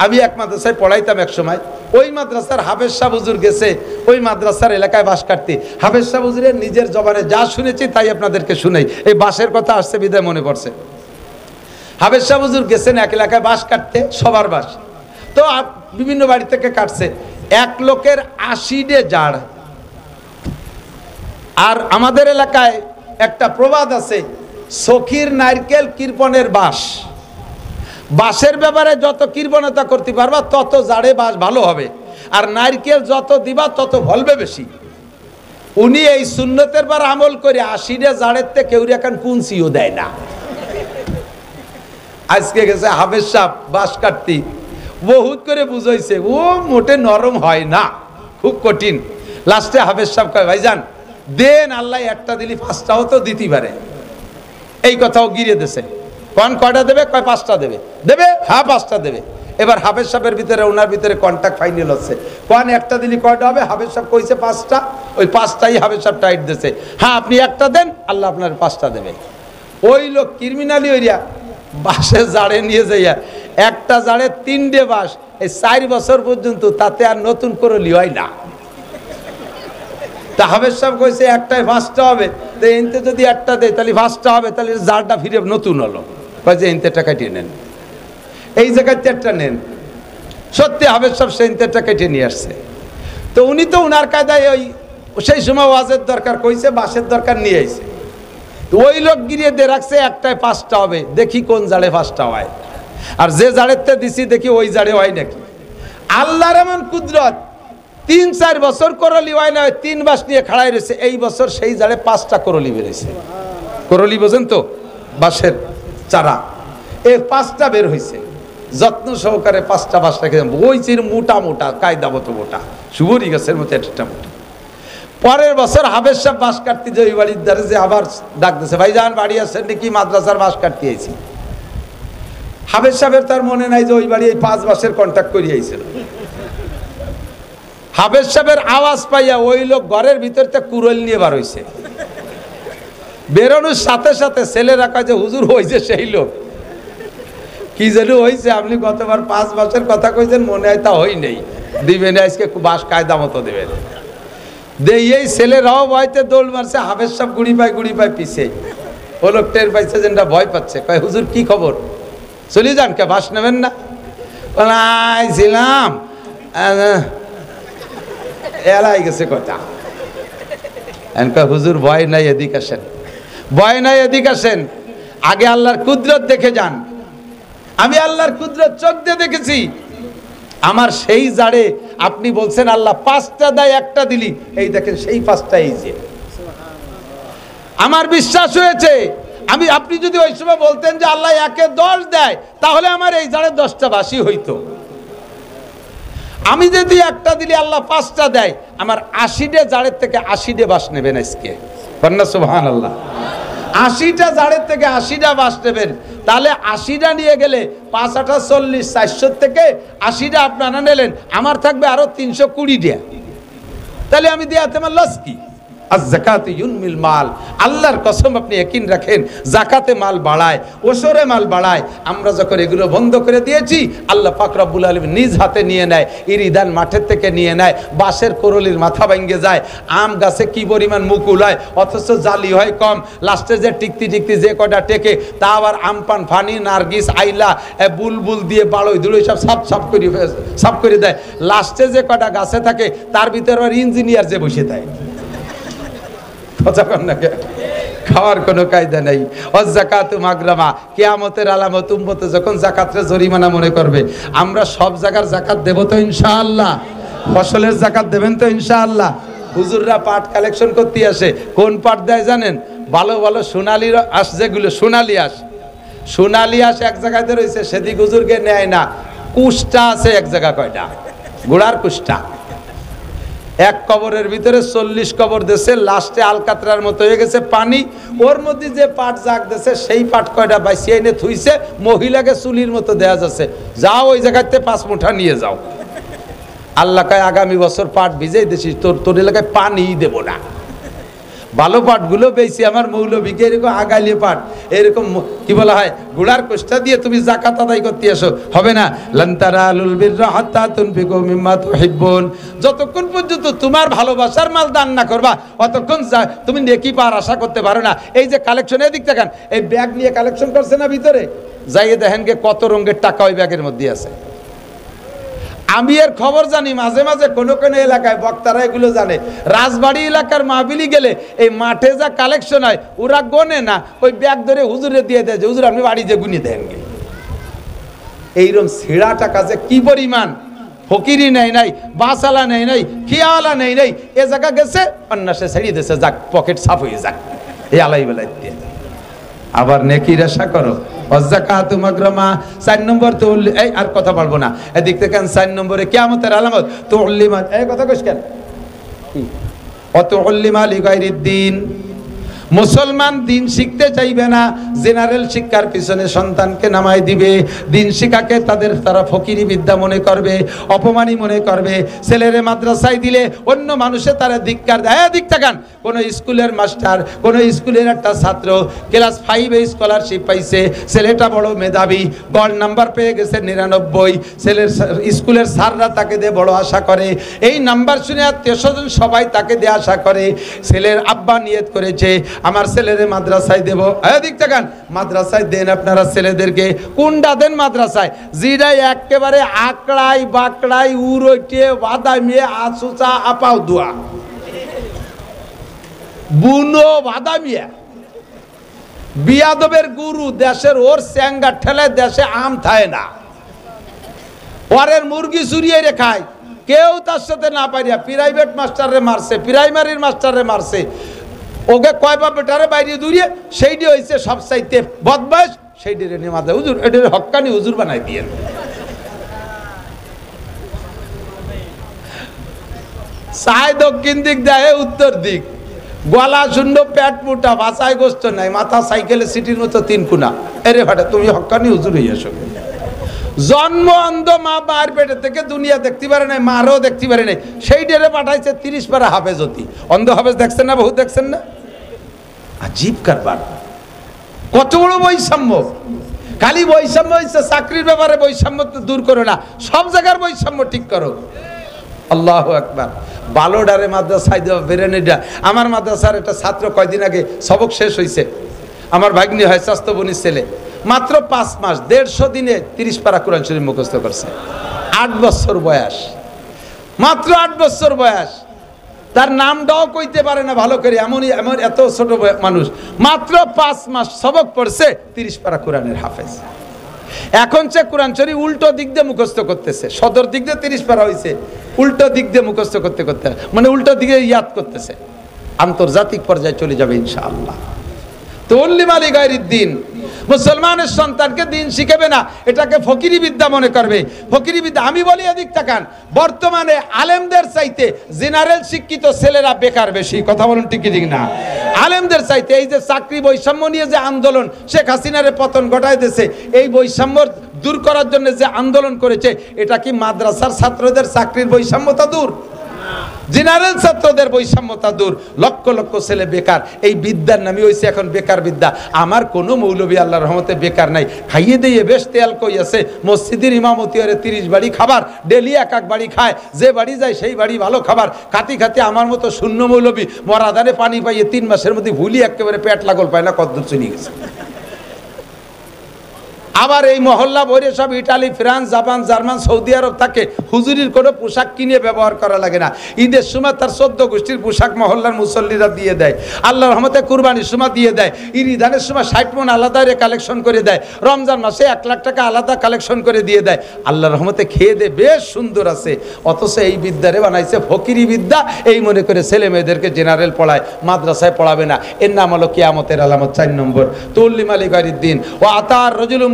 আমি এক মাদ্রাসায় পড়াইতাম এক সময়, ওই মাদ্রাসার হাফেজ সাহেব হুজুর গেছে ওই মাদ্রাসার এলাকায় বাঁশ কাটতে। হাফেজ সাহেব হুজুরের নিজের জবানে যা শুনেছি তাই আপনাদেরকে শুনাই। এই বাঁশের কথা আসছে বিদায় মনে পড়ছে। হাফেজ সাহেব হুজুর গেছেন এক এলাকায় বাঁশ কাটতে, সবার বাঁশ তো বিভিন্ন বাড়ি থেকে কাটছে। এক লোকের 80 জাড়। আর আমাদের এলাকায় একটা প্রবাদ আছে, সখীর নারকেল কৃপণের বাঁশ। বাঁশের ব্যাপারে যত কৃপণতা করতে পারবা তত জাড়ে বাঁশ ভালো হবে, আর নারকেল যত দিবা তত ফলবে বেশি। উনি এই সুন্নতের বার আমল করে 80 জাড়ের থেকে কেউ এখন কুঞ্চিও দেয় না। আজকে গেছে হাফেজ সাহেব বাঁশ কাটতে, বহুত করে বুঝাইছে, ও মোটে নরম হয় না, খুব কঠিন। লাস্টে হাফেজ সাহেব কয় ভাইজান দেন, আল্লাহ একটা দিলি 5টাও তো দিতে পারে। এই কথাও গিরে দেছে। কোন কয়টা দেবে? কয় 5টা দেবে। দেবে? হ্যাঁ 5টা দেবে। এবার হাফেজ সাহেবের ভিতরে ওনার ভিতরে কন্ট্যাক্ট ফাইনাল হচ্ছে, কোন একটা দিলি কয়টা হবে? হাফেজ সাহেব কইছে 5টা, ওই 5টাই হাফেজ সাহেব টাইট দিছে। হ্যাঁ আপনি একটা দেন, আল্লাহ আপনার 5টা দেবে। ওই লোক ক্রিমিনালি হইয়া বাঁশের জাড়ে নিয়ে যাইয়া একটা জাড়ে 3টে বাঁশ, এই 4 বছর পর্যন্ত তাতে আর নতুন করলি হয় না। তা হাফেজ সাহেব কইছে একটাই 5টা হবে, তো এনতে যদি একটা দেয় তাহলে 5টা হবে, তাহলে জাড়টা ফিরে নতুন হলো। কয় যে এনতে টাকা কেটে নেন, এই জায়গায় 4টা নেন। সত্যি হাফেজ সাহেব সেই 4টা কেটে নিয়ে আসছে। তো উনি তো উনার কায়দায় ওই সেই সময় ওয়াজের দরকার কইছে, বাঁশের দরকার নিয়ে আইছে। তো ওই লোক গিরিয়ে দিয়ে রাখছে একটাই 5টা হবে, দেখি কোন জাড়ে 5টা হয়। আর যে জাড়েতে দিছি দেখি ওই জাড়ে হয় নাকি। আল্লাহর এমন কুদরত, 3-4 বছর করলি হয় না, 3 বাঁশ নিয়ে খাড়াই রয়েছে। এই বছর সেই জাড়ে 5টা করলি বেরোইছে। করলি বোঝেন তো, বাঁশের চারা, এই 5টা বের হয়েছে। যত্ন সহকারে 5টা বাঁশ রেখে ওই চির মোটা মোটা কায়দা মতো মোটা, সুবরি গাছের মতো একটা মোটা। পরের বছর হাফেজ সাহেব বাঁশ কাটতে যে ওই বাড়ির দ্বারে যে আবার ডাক দিয়েছে, ভাইজান বাড়ি আসছেন নাকি? মাদ্রাসার বাঁশ কাটতে আইছি। হাফেজ সাহেবের তার মনে নাই যে ওই বাড়ি এই 5 মাসের কন্ট্যাক্ট করিয়েছিল। হাফেজ সাহেবের আওয়াজ পাইয়া ওই লোক ঘরের ভিতরতে কুরল নিয়ে বার হইছে। বেরোনোর সাথে সাথে ছেলেরা কয় যে হুজুর হয়েছে সেই লোক। কি যেন হয়েছে, আপনি গতবার 5 মাসের কথা কইছেন, মনে হয় তা হই নেই, দিবেন আজকে বাস কায়দা মতো দেবেন। এই ছেলেরাও ভয়তে দৌড় মারছে, হাফেজ সাহেব গুড়ি পায় পিছে। ও লোক টের পাইছে যে ভয় পাচ্ছে, কয় হুজুর কি খবর, চলে যান, কে বাস নেবেন না? ছিলাম এলাই গেছে কথা। হুজুর ভয় নাই, এদিক আসেন, ভয় নাই, এদিক আসেন, আগে আল্লাহর কুদরত দেখে যান। আমি আল্লাহর কুদরত চোখ দিয়ে দেখেছি। আমার সেই জাড়ে আপনি বলছেন আল্লাহ 5টা দেয়, একটা দিলি, এই দেখেন সেই 5টা এই যে। আমার বিশ্বাস হয়েছে, আপনি যদি ওই সময় বলতেন যে আল্লাহ 1-এ 10 দেয়, তাহলে আমার এই জাড়ে 10টা বাসি হইতো। আমি যদি একটা দিলি আল্লাহ 5টা দেয়, আমার 80টে জাড়ের থেকে 80টে বাস নেবেন আজকে, বন্না সুবহানাল্লাহ। 80টা জাড়ের থেকে 80টা বাস নেবেন, তাহলে 80টা নিয়ে গেলে 5-8 40, 400 থেকে 80টা আপনারা নিলেন, আমার থাকবে আরো 320টা। তাহলে আমি দেয়াতে আমার লস কি? আয-যাকাতু ইউনমিল মাল, আল্লাহর কসম আপনি ইয়াকিন রাখেন, যাকাতে মাল বাড়ায়, ওশরে মাল বাড়ায়। আমরা যখন এগুলো বন্ধ করে দিয়েছি, আল্লাহ পাক রব্বুল আলামিন নিজ হাতে নিয়ে নেয়, ইরিদান মাঠের থেকে নিয়ে নেয়, বাঁশের করলির মাথা ভেঙে যায়, আম গাছে কি পরিমাণ মুকুল হয়, অথচ জালি হয় কম, লাস্টে যে টিকতি যে কটা টেকে, তা আবার আমপান, ফানি, নার্গিস, আইলা, বুলবুল দিয়ে বাড়ই ধুলোই সব সাফ করে দেয়। লাস্টে যে কটা গাছে থাকে, তার ভিতরে আবার ইঞ্জিনিয়ার যে বসে দেয়। খাওয়ার কোনো কায়দা নাই। অযাকাতু মাগরামা, কিয়ামতের আলামত। উম্মতে যখন যাকাতরে জরিমানা মনে করবে। আমরা সব জায়গার যাকাত দেব তো ইনশাআল্লাহ? ফসলের যাকাত দেবেন তো ইনশাআল্লাহ? হুজুররা পাট কালেকশন করতে আসে, কোন পাট দেয় জানেন? ভালো ভালো সোনালি আঁশ, যেগুলো সোনালি আঁশ এক জায়গাতে রয়েছে, সেদিক হুজুরকে নেয় না। কুষ্টা আছে এক জায়গা, কয়টা গোড়ার কুষ্টা। এক কবরের ভিতরে 40 কবর দেশে, লাস্টে আলকাতরার মতো হয়ে গেছে পানি, ওর মধ্যে যে পাট জাগ দেশে, সেই পাট কয়টা বাইসিয়ে এনে থুইছে, মহিলাকে চুলির মতো দেয়া যাচ্ছে, যাও ওই জায়গাতে 5 মুঠা নিয়ে যাও। আল্লাহ কয় আগামী বছর পাট ভিজেই দিছিস, তোর এলাকায় পানি দেব না। ভালো পাটগুলো বেশি আমার মৌলবীকে এরকম আগালিয়ে পাট, এরকম কি বলা হয়, গুড়ার কোষ্টা দিয়ে তুমি যাকাত আদায় করতে আসো, হবে না। লান তারালুল বিররা হাত্তা তুনফিকু মিম্মা তুহিব্বুন, যতক্ষণ পর্যন্ত তোমার ভালোবাসার মাল দান না করবা, অতক্ষণ তুমি নেকি পাওয়ার আশা করতে পারো না। এই যে কালেকশন, এদিক দেখেন, এই ব্যাগ নিয়ে কালেকশন করছে না ভিতরে, যাইয়ে দেখেন গে কত রঙের টাকা ওই ব্যাগের মধ্যে আছে। আমি এর খবর জানি, মাঝে মাঝে কোনো কোনো এলাকায় বক্তারা এগুলো জানে। রাজবাড়ি এলাকার মাহফিলি গেলে এই মাঠে যা কালেকশন হয়, ওরা গোনে না, ওই ব্যাগ ধরে হুজুরে দিয়ে দেয় যে হুজুর আপনি বাড়ি যে গুনি দেন। এইরকম ছেঁড়া টাকা যে কি পরিমাণ, ফকিরি নেই নাই, বাসালা নেই নাই, খিয়ালা নেই নাই, এ জায়গা গেছে অন্যাসে ছেড়িয়ে দিয়েছে, যাক পকেট সাফ হয়ে যাক, এই আলাই বেলায় দিয়ে। আবার নেকির আশা করো। অযাকাতু মাগরামা, 4 নম্বর তো এই আর কথা বলবো না, এদিক থেকে 4 নম্বরে কিয়ামতের আলামত তুল্লিমা। এই কথা কইস কেন? অতুল্লিমা লিগাইরিদ্দিন, মুসলমান দিন শিখতে চাইবে না, জেনারেল শিক্ষার পিছনে সন্তানকে নামাই দিবে। দিন শিক্ষাকে তারা ফকিরি বিদ্যা মনে করবে, অপমানী মনে করবে। ছেলেরে মাদ্রাসায় দিলে অন্য মানুষে তারা ধিক্কার দেয়। দিক থাকান, কোনো স্কুলের মাস্টার, কোনো স্কুলের একটা ছাত্র ক্লাস 5-এ স্কলারশিপ পাইছে, ছেলেটা বড় মেধাবী, গড় নাম্বার পেয়ে গেছে 99। ছেলের স্কুলের স্যাররা তাকে দিয়ে বড় আশা করে, এই নাম্বার শুনে আত্মীয়স্বজন সবাই তাকে দিয়ে আশা করে। ছেলের আব্বা নিয়ত করেছে আমার ছেলেরে মাদ্রাসায় দেব। এদিক থাকান, মাদ্রাসায় দেন আপনারা ছেলেদেরকে। কোনটা দেন মাদ্রাসায়? যেটাই একেবারে আকড়াই বাকড়াই উড়ে বাদামিয়ে আসুচা আপাও দোয়া বুনো বাদামিয়া, বিয়াদবের গুরু, দেশের ওর স্যাঙ্গা ঠেলায় দেশে আম থায় না, ওরের মুরগি চুরিয়ে রে খায়, কেউ তার সাথে না পারিয়া প্রাইভেট মাস্টারে মারছে, প্রাইমারির মাস্টারে মারছে, ওকে কয়বা বেটারে বাইরে দূরিয়ে, সেইটি হয়েছে সবচাইতে বদমাইশ, সেইটির নিমাদে হুজুর, এটির হক্কানি হুজুর বানাই দিয়ে। চায় দক্ষিণ দিক, দেয় উত্তর দিক, গলা শূন্য, পেট মোটা, বাসায় গোস্ত নাই, মাথা সাইকেলে সিটির মতো 3 কোনা। এরে ভাটা তুমি হক্কানি হুজুর হইয়াছো। জন্ম অন্ধ মা মায়ের পেটে থেকে দুনিয়া দেখতে পারে নাই, মারও দেখতে পারে নাই, সেই ডেরে পাঠাইছে 30 পারা হাফেজ হতি। অন্ধ হাফেজ দেখছেন না, বহুত দেখছেন না? আজীব কারবার, কত বড় বৈষম্য। খালি বৈষম্য হচ্ছে চাকরির ব্যাপারে বৈষম্য দূর করো না, সব জায়গার বৈষম্য ঠিক করো। আল্লাহু আকবার। বালোডারে মাদ্রাসায় দেওয়া বেরেনিডা। আমার মাদ্রাসার একটা ছাত্র কয়দিন আগে সবক শেষ হয়েছে, আমার ভাগ্নি হয় স্বাস্থ্যবনির ছেলে, মাত্র 5 মাস 150 দিনে 30 পারা কোরআন শরীফ মুখস্থ করছে। 8 বছর বয়স, মাত্র 8 বছর বয়স। তার নামটাও কইতে পারে না ভালো করে, এমনই এমন এত ছোট মানুষ, মাত্র 5 মাস সবক পড়ছে, 30 পারা কোরআনের হাফেজ। এখন সে কোরআন শরীফ উল্টো দিক দিয়ে মুখস্থ করতেছে, সদর দিক দিয়ে 30 পারা হয়েছে, উল্টো দিক দিয়ে মুখস্থ করতে করতে, মানে উল্টো দিকে ইয়াদ করতেছে। আন্তর্জাতিক পর্যায়ে চলে যাবে ইনশাআল্লাহ। তুল্লিম আলী গায়রিদ দ্বীন, মুসলমানের সন্তানকে দিন শিখাবে না, এটাকে ফকিরি বিদ্যা মনে করবে। ফকিরি বিদ্যা। আমি বলি এদিক তাকান, বর্তমানে আলেমদের চাইতে জেনারেল শিক্ষিত ছেলেরা বেকার বেশি। কথা বলুন ঠিক কি ঠিক না? আলেমদের চাইতে এই যে চাকরি বৈষম্য নিয়ে যে আন্দোলন শেখ হাসিনার পতন ঘটায় দিয়েছে, এই বৈষম্য দূর করার জন্য যে আন্দোলন করেছে, এটা কি মাদ্রাসার ছাত্রদের চাকরির বৈষম্যতা দূর? জেনারেল ছাত্রদের বৈষম্যতা দূর। লক্ষ লক্ষ ছেলে বেকার, এই বিদ্যার নামই হয়েছে এখন বেকার বিদ্যা। আমার কোনো মৌলবী আল্লাহর রহমতে বেকার নাই, খাইয়ে দিয়ে বেশ তেল কই আছে। মসজিদের ইমামতি হরে 30 বাড়ি খাবার, ডেলি এক বাড়ি খায়, যে বাড়ি যায় সেই বাড়ি ভালো খাবার। খাতি খাতি আমার মতো শূন্য মৌলবী মরাদানে পানি পাইয়ে 3 মাসের মধ্যে ভুলি একেবারে পেট লাগল পায় না, কদ্দূর চলে গেছে। আবার এই মহল্লা ভরে সব Italy, France, Japan, German, Saudi Arab থাকে। হুজুরির কোনো পোশাক কিনে ব্যবহার করা লাগে না। ঈদের সময় তার 14 গোষ্ঠীর পোশাক মহল্লার মুসল্লিরা দিয়ে দেয়। আল্লাহর রহমতে কুরবানির সময় দিয়ে দেয়। ঈদানের সময় 60 মণ আলাদা কালেকশন করে দেয়। রমজান মাসে 1 লাখ টাকা আলাদা কালেকশন করে দিয়ে দেয়। আল্লাহর রহমতে খেয়ে দে বেশ সুন্দর আছে। অথচ এই বিদ্যারে বানাইছে ফকিরি বিদ্যা। এই মনে করে ছেলে মেয়েদেরকে জেনারেল পড়ায়, মাদ্রাসায় পড়াবে না। এর নাম হলো কিয়ামতের আলামত। 4 নম্বর, তুল্লিম আলী গায়রিদ দ্বীন ও আতার রজুলুম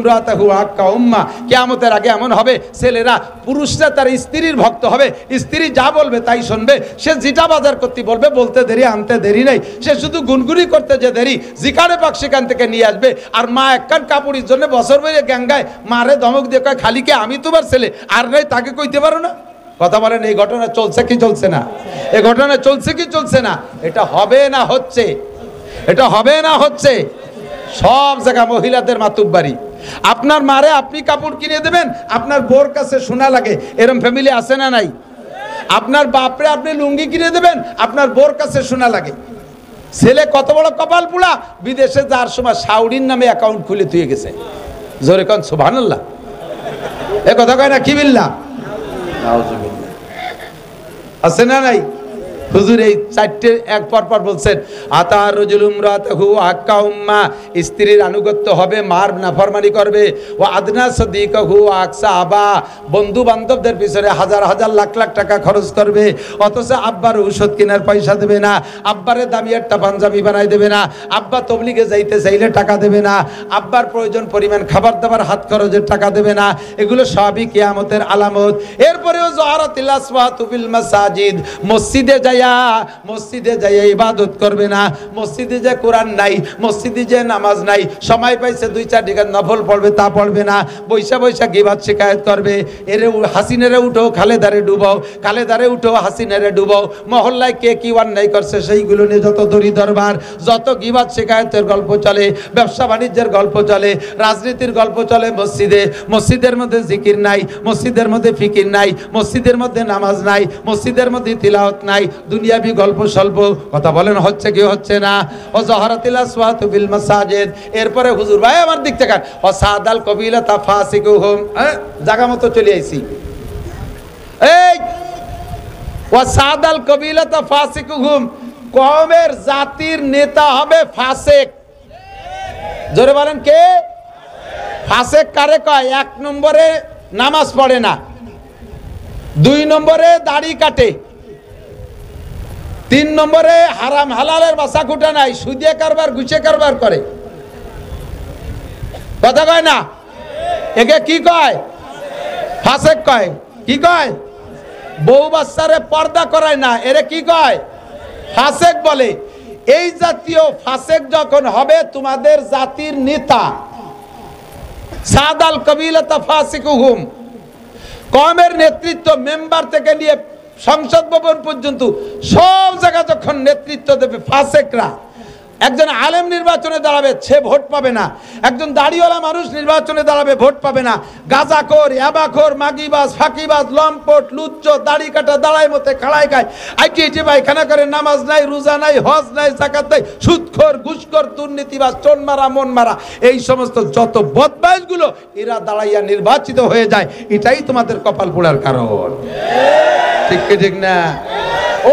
কিয়ামতের আগে এমন হবে, ছেলেরা পুরুষরা তার স্ত্রীর ভক্ত হবে। স্ত্রী যা বলবে তাই শুনবে। সে যেটা বাজার করতে বলবে, বলতে দেরি আনতে দেরি নেই। সে শুধু গুনগুনি করতে যে দেরি, যেখানে পাক সেখান থেকে নিয়ে আসবে। আর মা একখান কাপড়ের জন্য বছর বইয়ে গ্যাঙ্গায় মারে ধমক দিয়ে কয়, খালিকে আমি তোমার ছেলে, আর নাই তাকে কইতে পারো না। কথা বলেন, এই ঘটনা চলছে কি চলছে না? এই ঘটনা চলছে কি চলছে না? এটা হবে না হচ্ছে, এটা হবে না হচ্ছে। সব জায়গা মহিলাদের মাতুব্বারি। আপনার মারে আপনি কাপড় কিনে দেবেন, আপনার বোর কাছে শোনা লাগে। এরকম ফ্যামিলি আছে না নাই? আপনার বাপরে আপনি লুঙ্গি কিনে দেবেন, আপনার বোর কাছে শোনা লাগে। ছেলে কত বড় কপাল পুরা, বিদেশে যাওয়ার সময় সাউরির নামে অ্যাকাউন্ট খুলে তুই গেছে। জোরে কন সুবহানাল্লাহ। এ কথা কয় না কি বিল্লাহ? আছে না নাই? হুজুর এই 4টে এক পর বলছেন, আতার রজুলুম রাতাহু আক্কা উম্মা, স্ত্রীর আনুগত্য হবে, মার নাফরমানি করবে। ও আদনা সদিকাহু আকসা আবা, বন্ধু বান্ধবদের পিছনে হাজার হাজার লাখ লাখ টাকা খরচ করবে, অথচ আব্বার ঔষধ কেনার পয়সা দেবে না, আব্বারে দামি একটা পাঞ্জাবি বানাই দেবে না, আব্বা তবলিগে যাইতে চাইলে টাকা দেবে না, আব্বার প্রয়োজন পরিমাণ খাবার দাবার হাত খরচের টাকা দেবে না। এগুলো সবই কিয়ামতের আলামত। এরপরেও জহারাতিল আসওয়াতু ফিল মাসাজিদ, মসজিদে যাইয়া ইবাদত করবে না, মসজিদে যে কোরআন নাই, মসজিদে যে নামাজ নাই, সময় পাইছে 2-4 টাকা নফল পড়বে, তা পড়বে না, বৈশা বৈশা গিবাত শিকায়ত করবে। এরে হাসিনারে উঠো, খালেদারে ডুবাও, খালেদারে উঠো, হাসিনারে ডুবাও। মহল্লায় কে কি অন্যায় করছে সেইগুলো নিয়ে যত দড়ি দরবার, যত গিবাত শিকায়তের গল্প চলে, ব্যবসা বাণিজ্যের গল্প চলে, রাজনীতির গল্প চলে মসজিদে। মসজিদের মধ্যে জিকির নাই, মসজিদের মধ্যে ফিকির নাই, মসজিদের মধ্যে নামাজ নাই, মসজিদের মধ্যে তিলাওয়াত নাই, দুনিয়াবি গল্প স্বল্প। কথা বলেন হচ্ছে কি হচ্ছে না? ও জহরাতিল আসওয়াতু বিল মাসাজিদ। এরপরে হুজুর ভাই আমার দিক থেকে, ও সাদাল কবিলাতা ফাসিকুহুম, জায়গা মতো চলে আইছি। এই ও সাদাল কবিলাতা ফাসিকুহুম, কওমের জাতির নেতা হবে ফাসিক। জোরে বলেন কে? ফাসিক কারে কয়? 1 নম্বরে নামাজ পড়ে না, 2 নম্বরে দাড়ি কাটে, 3 নম্বরে হারাম হালালের বাসা খুঁটা নাই, সুদে কারবার ঘুষে কারবার করে। কথা কয় না? একে কি কয়? ফাসেক কয়। কি কয়? বউ বাচ্চারে পর্দা করায় না, এরে কি কয়? ফাসেক বলে। এই জাতীয় ফাসেক যখন হবে তোমাদের জাতির নেতা, সাদাল কবিলাতা ফাসিকুহুম, কওমের নেতৃত্ব মেম্বার থেকে নিয়ে সংসদ ভবন পর্যন্ত সব জায়গা যখন নেতৃত্ব দেবে ফাসেকরা। একজন আলেম নির্বাচনে দাঁড়াবে, সে ভোট পাবে না। একজন দাড়িওয়ালা মানুষ নির্বাচনে দাঁড়াবে, ভোট পাবে না। গাঁজাখোর, ইয়াবাখোর, মাগিবাজ, ফাঁকিবাজ, লম্পট, লুচ্চ, দাড়ি কাটা, দাঁড়ায় মতে খাড়ায় খায়, আইটি পায়খানা করে, নামাজ নাই, রোজা নাই, হজ নাই, যাকাত নাই, সুদখোর, ঘুষখোর, দুর্নীতিবাজ, চোন মারা, মন মারা, এই সমস্ত যত বদমাইশগুলো এরা দাঁড়াইয়া নির্বাচিত হয়ে যায়। এটাই তোমাদের কপাল পোড়ার কারণ। ঠিক কি ঠিক না?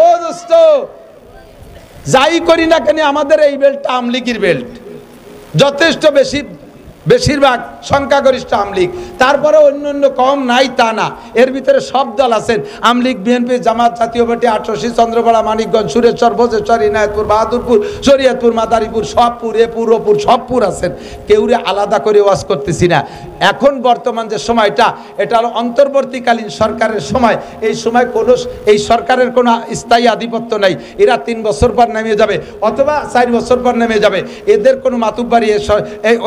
ও দোস্ত, যাই করি না কেন আমাদের এই বেল্ট আমলিগির বেল্ট, যথেষ্ট বেশিরভাগ সংখ্যাগরিষ্ঠ আমলিগ। তারপরে অন্য অন্য কম নাই তা না, এর ভিতরে সব দল আছেন। আমলিগ, বিএনপি, জামাত, জাতীয় পার্টি, আটরশি, চন্দ্রপাড়া, মানিকগঞ্জ, সুরেশ্বর, ভোজেশ্বর, ইনায়তপুর, বাহাদুরপুর, শরীয়তপুর, মাদারীপুর, সবপুর, এপুর, ওপুর, সবপুর আছেন। কেউরে আলাদা করে ওয়াজ করতেছি না। এখন বর্তমান যে সময়টা, এটা হলো অন্তর্বর্তীকালীন সরকারের সময়। এই সময় এই সরকারের কোনো স্থায়ী আধিপত্য নাই। এরা 3 বছর পর নেমে যাবে অথবা 4 বছর পর নেমে যাবে। এদের কোনো মাতুব্বারি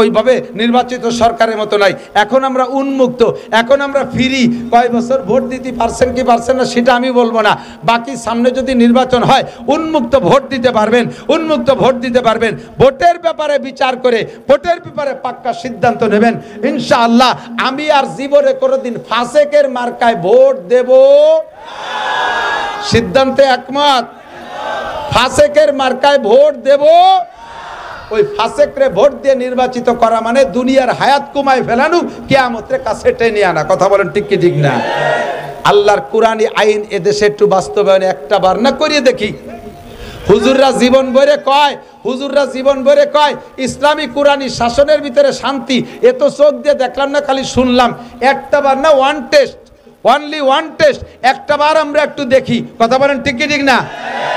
ওইভাবে নির্বাচিত সরকারের মতো নাই। এখন আমরা উন্মুক্ত, এখন আমরা ফ্রি। কয় বছর ভোট দিতে পারছেন কি পারছেন না সেটা আমি বলবো না। বাকি সামনে যদি নির্বাচন হয় উন্মুক্ত ভোট দিতে পারবেন, উন্মুক্ত ভোট দিতে পারবেন। ভোটের ব্যাপারে বিচার করে, ভোটের ব্যাপারে পাক্কা সিদ্ধান্ত নেবেন ইনশাআল্লাহ। আমি আর জীবনে কোনোদিন ফাসেকের মার্কায় ভোট দেব, সিদ্ধান্তে একমত। ফাসেকের মার্কায় ভোট দেব, ওই ফাসেকরে ভোট দিয়ে নির্বাচিত করা মানে দুনিয়ার হায়াত কমায় ফেলানো, কিয়ামতের কাছে টেনে আনা। কথা বলেন ঠিক কি ঠিক না? আল্লাহর কুরআনী আইন এদেশে একটু বাস্তবায়ন একটা বার না করিয়ে দেখি। হুজুররা জীবন ভরে কয়, হুজুররা জীবন ভরে কয় ইসলামী কুরআনী শাসনের ভিতরে শান্তি। এ তো চোখ দিয়ে দেখলাম না, খালি শুনলাম। একটা বার না, one test, only one test, একটা বার আমরা একটু দেখি। কথা বলেন ঠিক কি ঠিক না?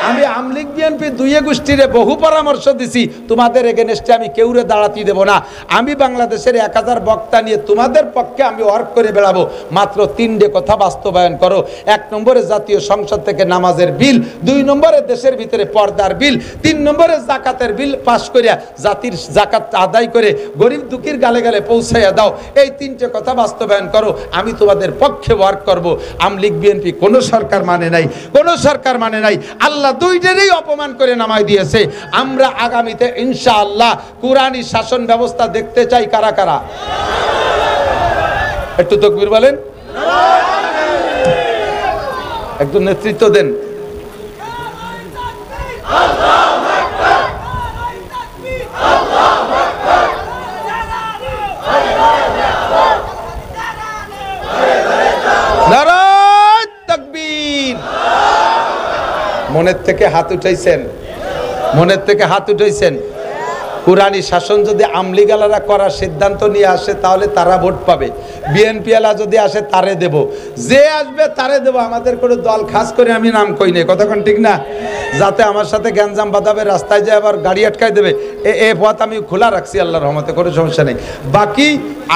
আমি আমলিগ, বিএনপি দুইয়ে গোষ্ঠীরে বহু পরামর্শ দিছি, তোমাদের এগেনস্টে আমি কেউরে দাঁড়াতে দেব না। আমি বাংলাদেশের 1000 বক্তা নিয়ে তোমাদের পক্ষে আমি ওয়ার্ক করে বেড়াবো। মাত্র 3টে কথা বাস্তবায়ন করো। 1 নম্বরে জাতীয় সংসদ থেকে নামাজের বিল, 2 নম্বরে দেশের ভিতরে পর্দার বিল, 3 নম্বরে জাকাতের বিল পাশ করিয়া জাতির জাকাত আদায় করে গরিব দুঃখীর গালে গালে পৌঁছাইয়া দাও। এই 3টে কথা বাস্তবায়ন করো, আমি তোমাদের পক্ষে ওয়ার্ক করব। আমলিগ, বিএনপি কোনো সরকার মানে নাই, কোনো সরকার মানে নাই। আল্লাহ দুইটারই অপমান করে নামাই দিয়েছে। আমরা আগামীতে ইনশাআল্লাহ কুরআনী শাসন ব্যবস্থা দেখতে চাই। কারা কারা একটু তাকবীর বলেন, একটু নেতৃত্ব দেন। নারায়ে তাকবীর। মনের থেকে হাত উঠাইছেন, মনের থেকে হাত উঠাইছেন। কুরআনী শাসন যদি আমলিগালারা করার সিদ্ধান্ত নিয়ে আসে তাহলে তারা ভোট পাবে। বিএনপি আলা যদি আসে তারে দেব, যে আসবে তারে দেব। আমাদের কোনো দল খাস করে আমি নাম কই নাই, কতক্ষণ ঠিক না? যাতে আমার সাথে গ্যাঞ্জাম বাঁধাবে, রাস্তায় যায় আবার গাড়ি আটকায় দেবে, এ পথ আমি খোলা রাখছি আল্লাহর রহমতে, কোনো সমস্যা নেই। বাকি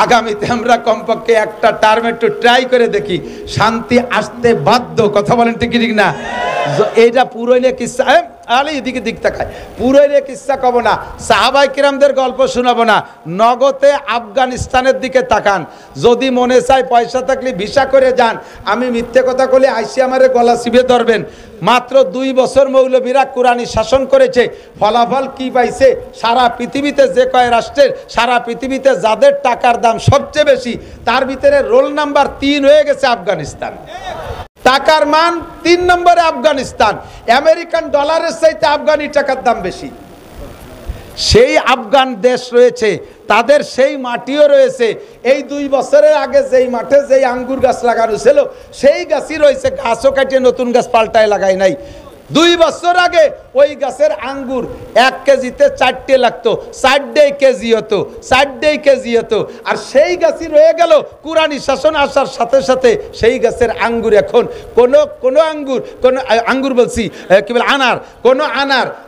আগামীতে আমরা কমপক্ষে একটা টার্ম একটু ট্রাই করে দেখি, শান্তি আসতে বাধ্য। কথা বলেন ঠিক ঠিক না? এইটা পুরোইলে কিসা, আলে এদিকে দিক তাকায়, পুরোইলে কিসা কব না, সাহাবাই কিরামদের গল্প শোনাবো না। নগদে আফগানিস্তানের দিকে তাকান। যদি মনে চায় পয়সা থাকলে ভিসা করে যান। আমি মিথ্যে কথা বলে আইসি আমারে গলা চিপে ধরবেন। মাত্র 2 বছর মৌলবীরা কুরআনী শাসন করেছে। ফলাফল কি পাইছে? সারা পৃথিবীতে যে কয় রাষ্ট্রের, সারা পৃথিবীতে যাদের টাকার দাম সবচেয়ে বেশি, তার ভিতরে রোল নাম্বার 3 হয়ে গেছে আফগানিস্তান। টাকার মান 3 নম্বরে আফগানিস্তান। আমেরিকান ডলারের চাইতে আফগানি টাকার দাম বেশি। সেই আফগান দেশ রয়েছে, তাদের সেই মাটিও রয়েছে। এই 2 বছরের আগে যেই মাঠে যেই আঙ্গুর গাছ লাগানো ছিল সেই গাছই রয়েছে, গাছও কাটিয়ে নতুন গাছ পাল্টায় লাগায় নাই। 2 বছর আগে ওই গাছের আঙ্গুর 1 কেজিতে 4টে লাগতো, 4 কেজি হতো, 4 কেজি হতো। আর সেই গাছই রয়ে গেল। কুরআনী শাসন আসার সাথে সাথে সেই গাছের আঙ্গুর এখন কোন আঙ্গুর বলছি কি বলে, আনার,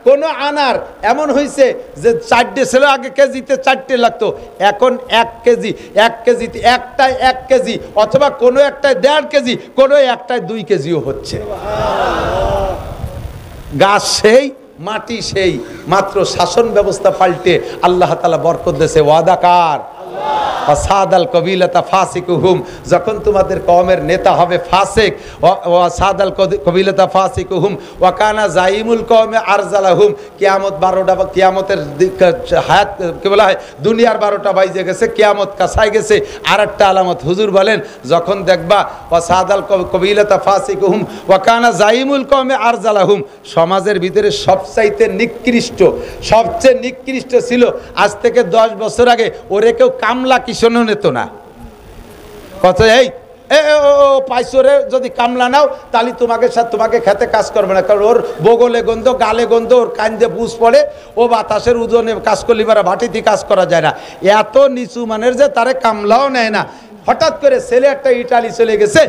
কোন আনার এমন হয়েছে যে 4 ছিল আগে, কেজিতে 4টে লাগতো, এখন 1 কেজিতে একটাই 1 কেজি, অথবা কোনো একটাই 1.5 কেজি, কোনো একটাই 2 কেজিও হচ্ছে। গাছ সেই, মাটি সেই, মাত্র শাসন ব্যবস্থা পাল্টে আল্লাহ তাআলা বরকত দেশে। ওয়াদা কার? ওয়াসাদাল কবিলাতা ফাসিকুহুম, যখন তোমাদের কওমের নেতা হবে ফাসিক, ওয়াসাদাল কবিলাতা ফাসিকুহুম ওয়া কানা জাইমুল কওমে আরজালাহুম, কিয়ামত 12টা, কিয়ামতের হায়াত কি বলা হয়, দুনিয়ার 12টা বাইজে গেছে, কিয়ামত কাছাই গেছে। আর একটা আলামত হুজুর বলেন, যখন দেখবা ওয়াসাদাল কবিলাতা ফাসিকুহুম ওয়া কানা জাইমুল কওমে আরজালাহুম, সমাজের ভিতরে সবচাইতে নিকৃষ্ট, সবচেয়ে নিকৃষ্ট ছিল আজ থেকে 10 বছর আগে ওরে কেউ কামলা কিশনও নিত না। কত এই পাইছরে যদি কামলা নাও তাহলে তোমাকে খেতে কাজ করবে না, কারণ ওর বগলে গন্ধ, গালে গন্ধ, ওর কান্দে বুঝ পড়ে, ও বাতাসের ওজনে কাজ করলে পারে, ভাটিতে কাজ করা যায় না। এত নিচু মানের যে তারে কামলাও নেয় না। হঠাৎ করে ছেলে একটা ইটালি চলে গেছে,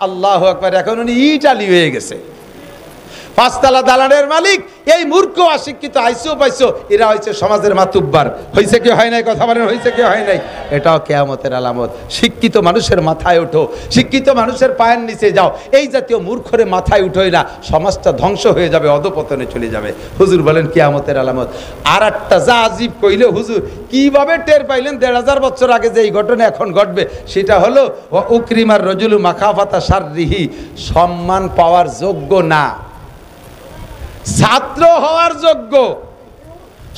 আল্লাহু আকবার, এখন উনি ইটালি হয়ে গেছে, 5 তলা দালানের মালিক। এই মূর্খ অশিক্ষিত আইসো পাইছো, এরা হয়েছে সমাজের মাতুব্বার। হয়েছে কি হয় নাই? কথা বলেন, হয়েছে কি হয় নাই? এটাও কিয়ামতের আলামত। শিক্ষিত মানুষের মাথায় ওঠো, শিক্ষিত মানুষের পায়ের নিচে যাও। এই জাতীয় মূর্খরে মাথায় উঠোই না, সমাজটা ধ্বংস হয়ে যাবে, অধপতনে চলে যাবে। হুজুর বলেন কিয়ামতের আলামত। আর একটা যা আজীব কইলে হুজুর কিভাবে টের পাইলেন 1500 বছর আগে যে এই ঘটনা এখন ঘটবে, সেটা হলো উকরিমার রজুলু মাখাফাতা শাররিহি, সম্মান পাওয়ার যোগ্য না, ছাত্র হওয়ার যোগ্য,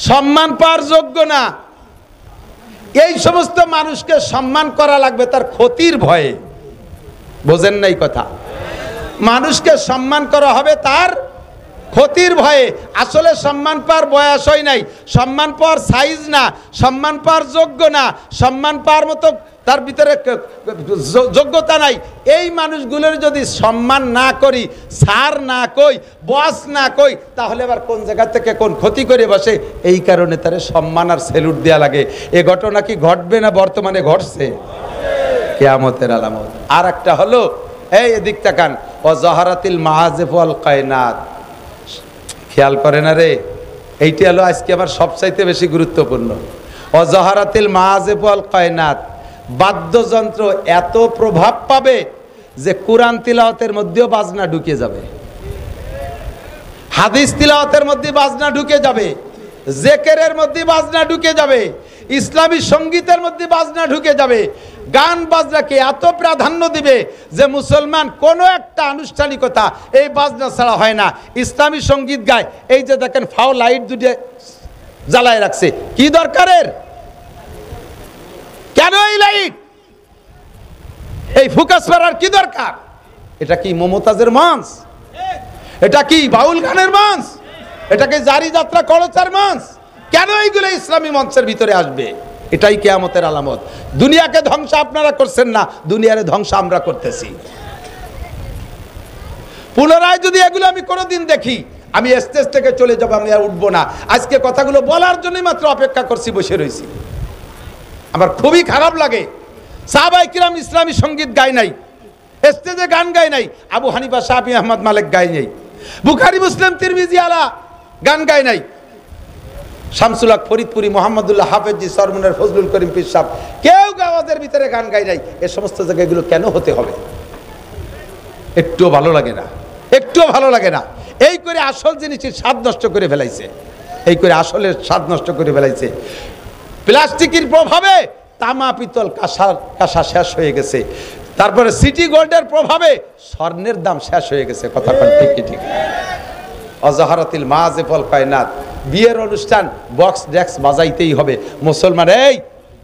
সম্মান পাওয়ার যোগ্য না। এই সমস্ত মানুষকে সম্মান করা লাগবে তার ক্ষতির ভয়ে। বোঝেন নাই কথা? মানুষকে সম্মান করা হবে তার ক্ষতির ভয়ে। আসলে সম্মান পাওয়ার বয়স হয় নাই, সম্মান পাওয়ার সাইজ না, সম্মান পাওয়ার যোগ্য না, সম্মান পাওয়ার মতো তার ভিতরে যোগ্যতা নাই। এই মানুষগুলোর যদি সম্মান না করি, সার না কই, বস না কই, তাহলে আবার কোন জায়গা থেকে কোন ক্ষতি করে বসে। এই কারণে তারে সম্মান আর স্যালুট দেয়া লাগে। এ ঘটনা কি ঘটবে না? বর্তমানে ঘটছে, কিয়ামতের আলামত। আর একটা হলো, এই এদিক তাকান, ওয়াজাহারাতিল মাআজিফ ওয়াল কায়নাত। খেয়াল করে না রে, এইটা হলো আজকে আমার সবচাইতে বেশি গুরুত্বপূর্ণ। ওয়াজাহারাতিল মাআজিফ ওয়াল কায়নাত, বাদ্যযন্ত্র এত প্রভাব পাবে যে কোরআন তিলাওয়াতের মধ্যেও বাজনা ঢুকে যাবে, হাদিস তিলাওয়াতের মধ্যে বাজনা ঢুকে যাবে, জিকিরের মধ্যে বাজনা ঢুকে যাবে, ইসলামী সঙ্গীতের মধ্যে বাজনা ঢুকে যাবে। গান বাজনাকে এত প্রাধান্য দিবে যে মুসলমান কোনো একটা আনুষ্ঠানিকতা এই বাজনা ছাড়া হয় না। ইসলামী সঙ্গীত গায়, এই যে দেখেন ফাও লাইট দুটো জ্বালায় রাখছে, কি দরকারের? কেন এই লাইট, এই ফোকাস করার কি দরকার? এটা কি মমতাজের মঞ্চ? এটা কি বাউল গানের মঞ্চ? এটা কি জারি যাত্রা কলচার মঞ্চ? কেন এইগুলো ইসলামী মঞ্চের ভিতরে আসবে? এটাই কিয়ামতের আলামত। দুনিয়াকে ধ্বংস আপনারা করছেন না, দুনিয়ারে ধ্বংস আমরা করতেছি। পুনরায় যদি এগুলো আমি কোনোদিন দেখি, আমি স্টেজ থেকে চলে যাব, আমি আর উঠবো না। আজকে কথাগুলো বলার জন্যই মাত্র অপেক্ষা করছি, বসে রয়েছি। আমার খুবই খারাপ লাগে, সাহাবায়ে কিরাম ইসলামী সঙ্গীত গায় নাই, স্টেজে গান গায় নাই, আবু হানিফা, শাফি, আহমদ, মালিক গায় নাই, বুখারী, মুসলিম, তিরমিজি আলা গান গায় নাই, শামসুল হক ফরিদপুরি, মোহাম্মদুল্লাহ হাফেজি, সরমুনের ফজলুল করিম পীর সাহেব, কেউ গাওয়াজের ভিতরে গান গায় নাই। এ সমস্ত জায়গায় এগুলো কেন হতে হবে? একটুও ভালো লাগে না, একটুও ভালো লাগে না। এই করে আসল জিনিসের স্বাদ নষ্ট করে ফেলাইছে, এই করে আসলের স্বাদ নষ্ট করে ফেলাইছে। প্লাস্টিকের প্রভাবে তামা, পিতল, কাঁসা শেষ হয়ে গেছে। তারপরে সিটি গোল্ডের প্রভাবে স্বর্ণের দাম শেষ হয়ে গেছে। কথা ঠিক ঠিক। অজাহারাতিল মাআজিফ ওয়াল কায়নাত, বিয়ের অনুষ্ঠান বক্স ডেক্স বাজাইতেই হবে। মুসলমান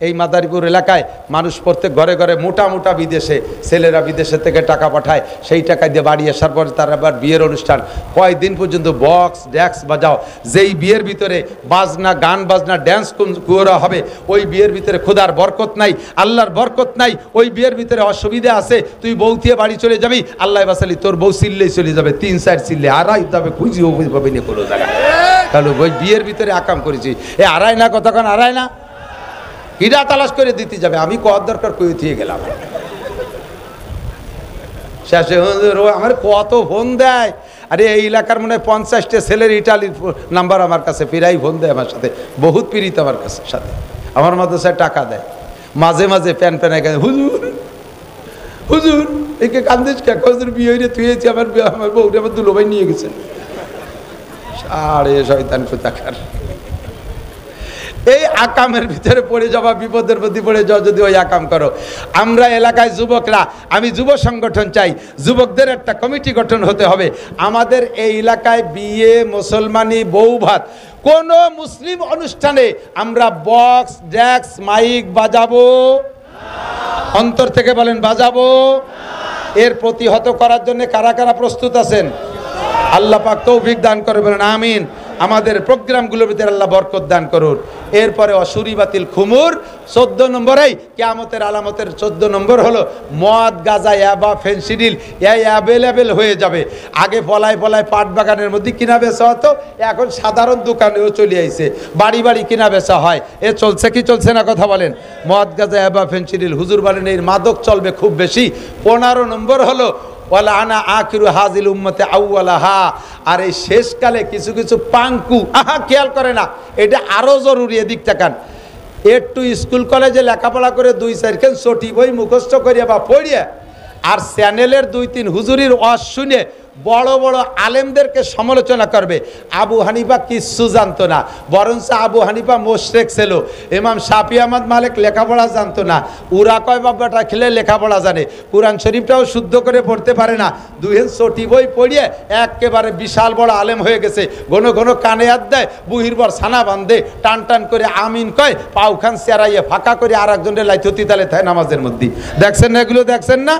এই মাদারীপুর এলাকায় মানুষ প্রত্যেক ঘরে ঘরে মোটা মোটা বিদেশে, ছেলেরা বিদেশে থেকে টাকা পাঠায়, সেই টাকা দিয়ে বাড়ি আসার পরে তার আবার বিয়ের অনুষ্ঠান। কয়দিন পর্যন্ত বক্স ডেক্স বাজাও। যেই বিয়ের ভিতরে বাজনা, গান বাজনা, ড্যান্স করা হবে, ওই বিয়ের ভিতরে খোদার বরকত নাই, আল্লাহর বরকত নাই। ওই বিয়ের ভিতরে অসুবিধা আছে। তুই বউ দিয়ে বাড়ি চলে যাবি, আল্লাহ বাসালি তোর বউ চিল্লেই চলে যাবে, 3-4 চিল্লে আড়াই যাবে, খুঁজিও পাবি না কোনো জায়গা। তাহলে ওই বিয়ের ভিতরে আকাম করেছি, আড়াই না, কতক্ষণ আড়াই না, হিরা তালাশ করে দিতে যাবে। আমি কত দরকার কই দিয়ে গেলাম, শেষে আমার কত ফোন দেয়। আরে এই এলাকার মনে হয় 50টা ছেলের ইটালির নাম্বার আমার কাছে, ফিরাই ফোন দেয় আমার সাথে, বহুত পীড়িত আমার কাছে সাথে। আমার মাদ্রাসায় টাকা দেয়, মাঝে মাঝে প্যান প্যানে গেছে, হুজুর হুজুর একে কান্দিস কে, হুজুর বিয়ে হয়ে তুইছি, আমার বউটা আমার দুলোভাই নিয়ে গেছেন। আরে শয়তান কোথাকার। এই আকামের ভিতরে পড়ে যাওয়া, বিপদের প্রতি পড়ে যাওয়া যদি ওই আকাম করো। আমরা এলাকায় যুবকরা, আমি যুব সংগঠন চাই, যুবকদের একটা কমিটি গঠন হতে হবে। আমাদের এই এলাকায় বিয়ে, মুসলমানি, বউ ভাত, কোন মুসলিম অনুষ্ঠানে আমরা বক্স ড্যাক্স মাইক বাজাবো? অন্তর থেকে বলেন বাজাবো। এর প্রতিহত করার জন্য কারা কারা প্রস্তুত আছেন? আল্লাহ পাক তৌফিক দান করে, বলেন আমিন। আমাদের প্রোগ্রামগুলোর ভিতরে আল্লাহ বরকত দান করুন। এরপরে অসুরি বাতিল খুমুর 14 নম্বরেই কিয়ামতের আলামতের 14 নম্বর হলো মদ, গাঁজা, ইয়াবা, ফেনসিডিল এই অ্যাভেলেবেল হয়ে যাবে। আগে ফলায় ফলায় পাট বাগানের মধ্যে কিনা বেচা হতো, এখন সাধারণ দোকানেও চলে আইছে, বাড়ি বাড়ি কিনা বেচা হয়। এ চলছে কি চলছে না কথা বলেন? মদ, গাঁজা, ইয়াবা, ফেনসিডিল, হুজুর বলেন এই মাদক চলবে খুব বেশি। 15 নম্বর হলো ওয়ালা আনা আখিরু হাজিল উম্মতে আউয়ালাহা। আর এই শেষকালে কিছু কিছু পাঙ্কু, খেয়াল করে না, এটা আরো জরুরি, এদিক তাকান। একটু স্কুল কলেজে লেখাপড়া করে 2-4 চটি বই মুখস্থ করিয়া বা পড়িয়া আর চ্যানেলের 2-3 হুজুরির ওয়াজ শুনে বড় বড় আলেমদেরকে সমালোচনা করবে। আবু হানিফা কিচ্ছু জানতো না, বরঞ্চ আবু হানিফা মোশরেক ছিল। ইমাম শাফি আহমদ মালিক লেখাপড়া জানতো না, উরা কয় বাবাটা খেলে লেখাপড়া জানে, কোরআন শরীফটাও শুদ্ধ করে পড়তে পারে না। 2 চটি বই পড়িয়ে একেবারে বিশাল বড় আলেম হয়ে গেছে। ঘন ঘন কানে হাত দেয়, বুহির বর ছানা বান্ধে, টান টান করে আমিন কয়, পাউখান চেরাইয়ে ফাঁকা করে আর একজনের লাইথতি তালে থায় নামাজের মধ্যে। দেখছেন না এগুলো? দেখছেন না?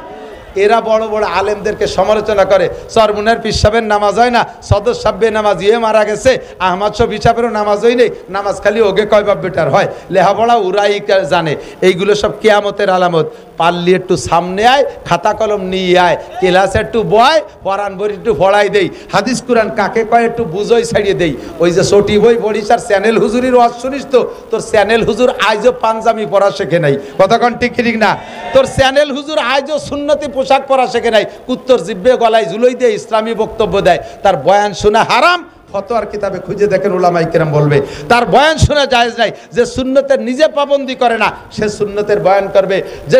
এরা বড় বড় আলেমদেরকে সমালোচনা করে। সরমুনের পীর সাহেবের নামাজ হয় না, সদর সাহেবের নামাজ মারা গেছে, আহমদ শফি সাহেবেরও নামাজ হয় নেই, নামাজ খালি ওকে কয় বাপ বেটার হয়, লেখাপড়া উরাই জানে। এইগুলো সব কিয়ামতের আলামত। পারলি একটু সামনে আয়, খাতা কলম নিয়ে আয়, ক্লাসে একটু বয়, পরাণ বই একটু পড়াই দেই, হাদিস কুরআন কাকে কয় একটু বুঝোই ছাড়িয়ে দেই। ওই যে চটি বই পড়িস আর চ্যানেল হুজুরির ওয়াজ শুনিস, তো তোর চ্যানেল হুজুর আজও পাঞ্জাবি পরা শেখে নাই। কতক্ষণ ঠিক ঠিক না? তোর চ্যানেল হুজুর আজও সুন্নতি পোশাক পরা শেখে নাই, কুত্তর জিব্বে গলায় ঝুলোই দিয়ে ইসলামী বক্তব্য দেয়। তার বয়ান শোনা হারাম, ফতোয়ার কিতাবে খুঁজে দেখেন, উলামায়ে কেরাম বলবে তার বয়ান শোনা জায়েজ নাই। যে সুন্নতের নিজে পাবন্দি করে না, সে সুন্নতের বয়ান করবে। যে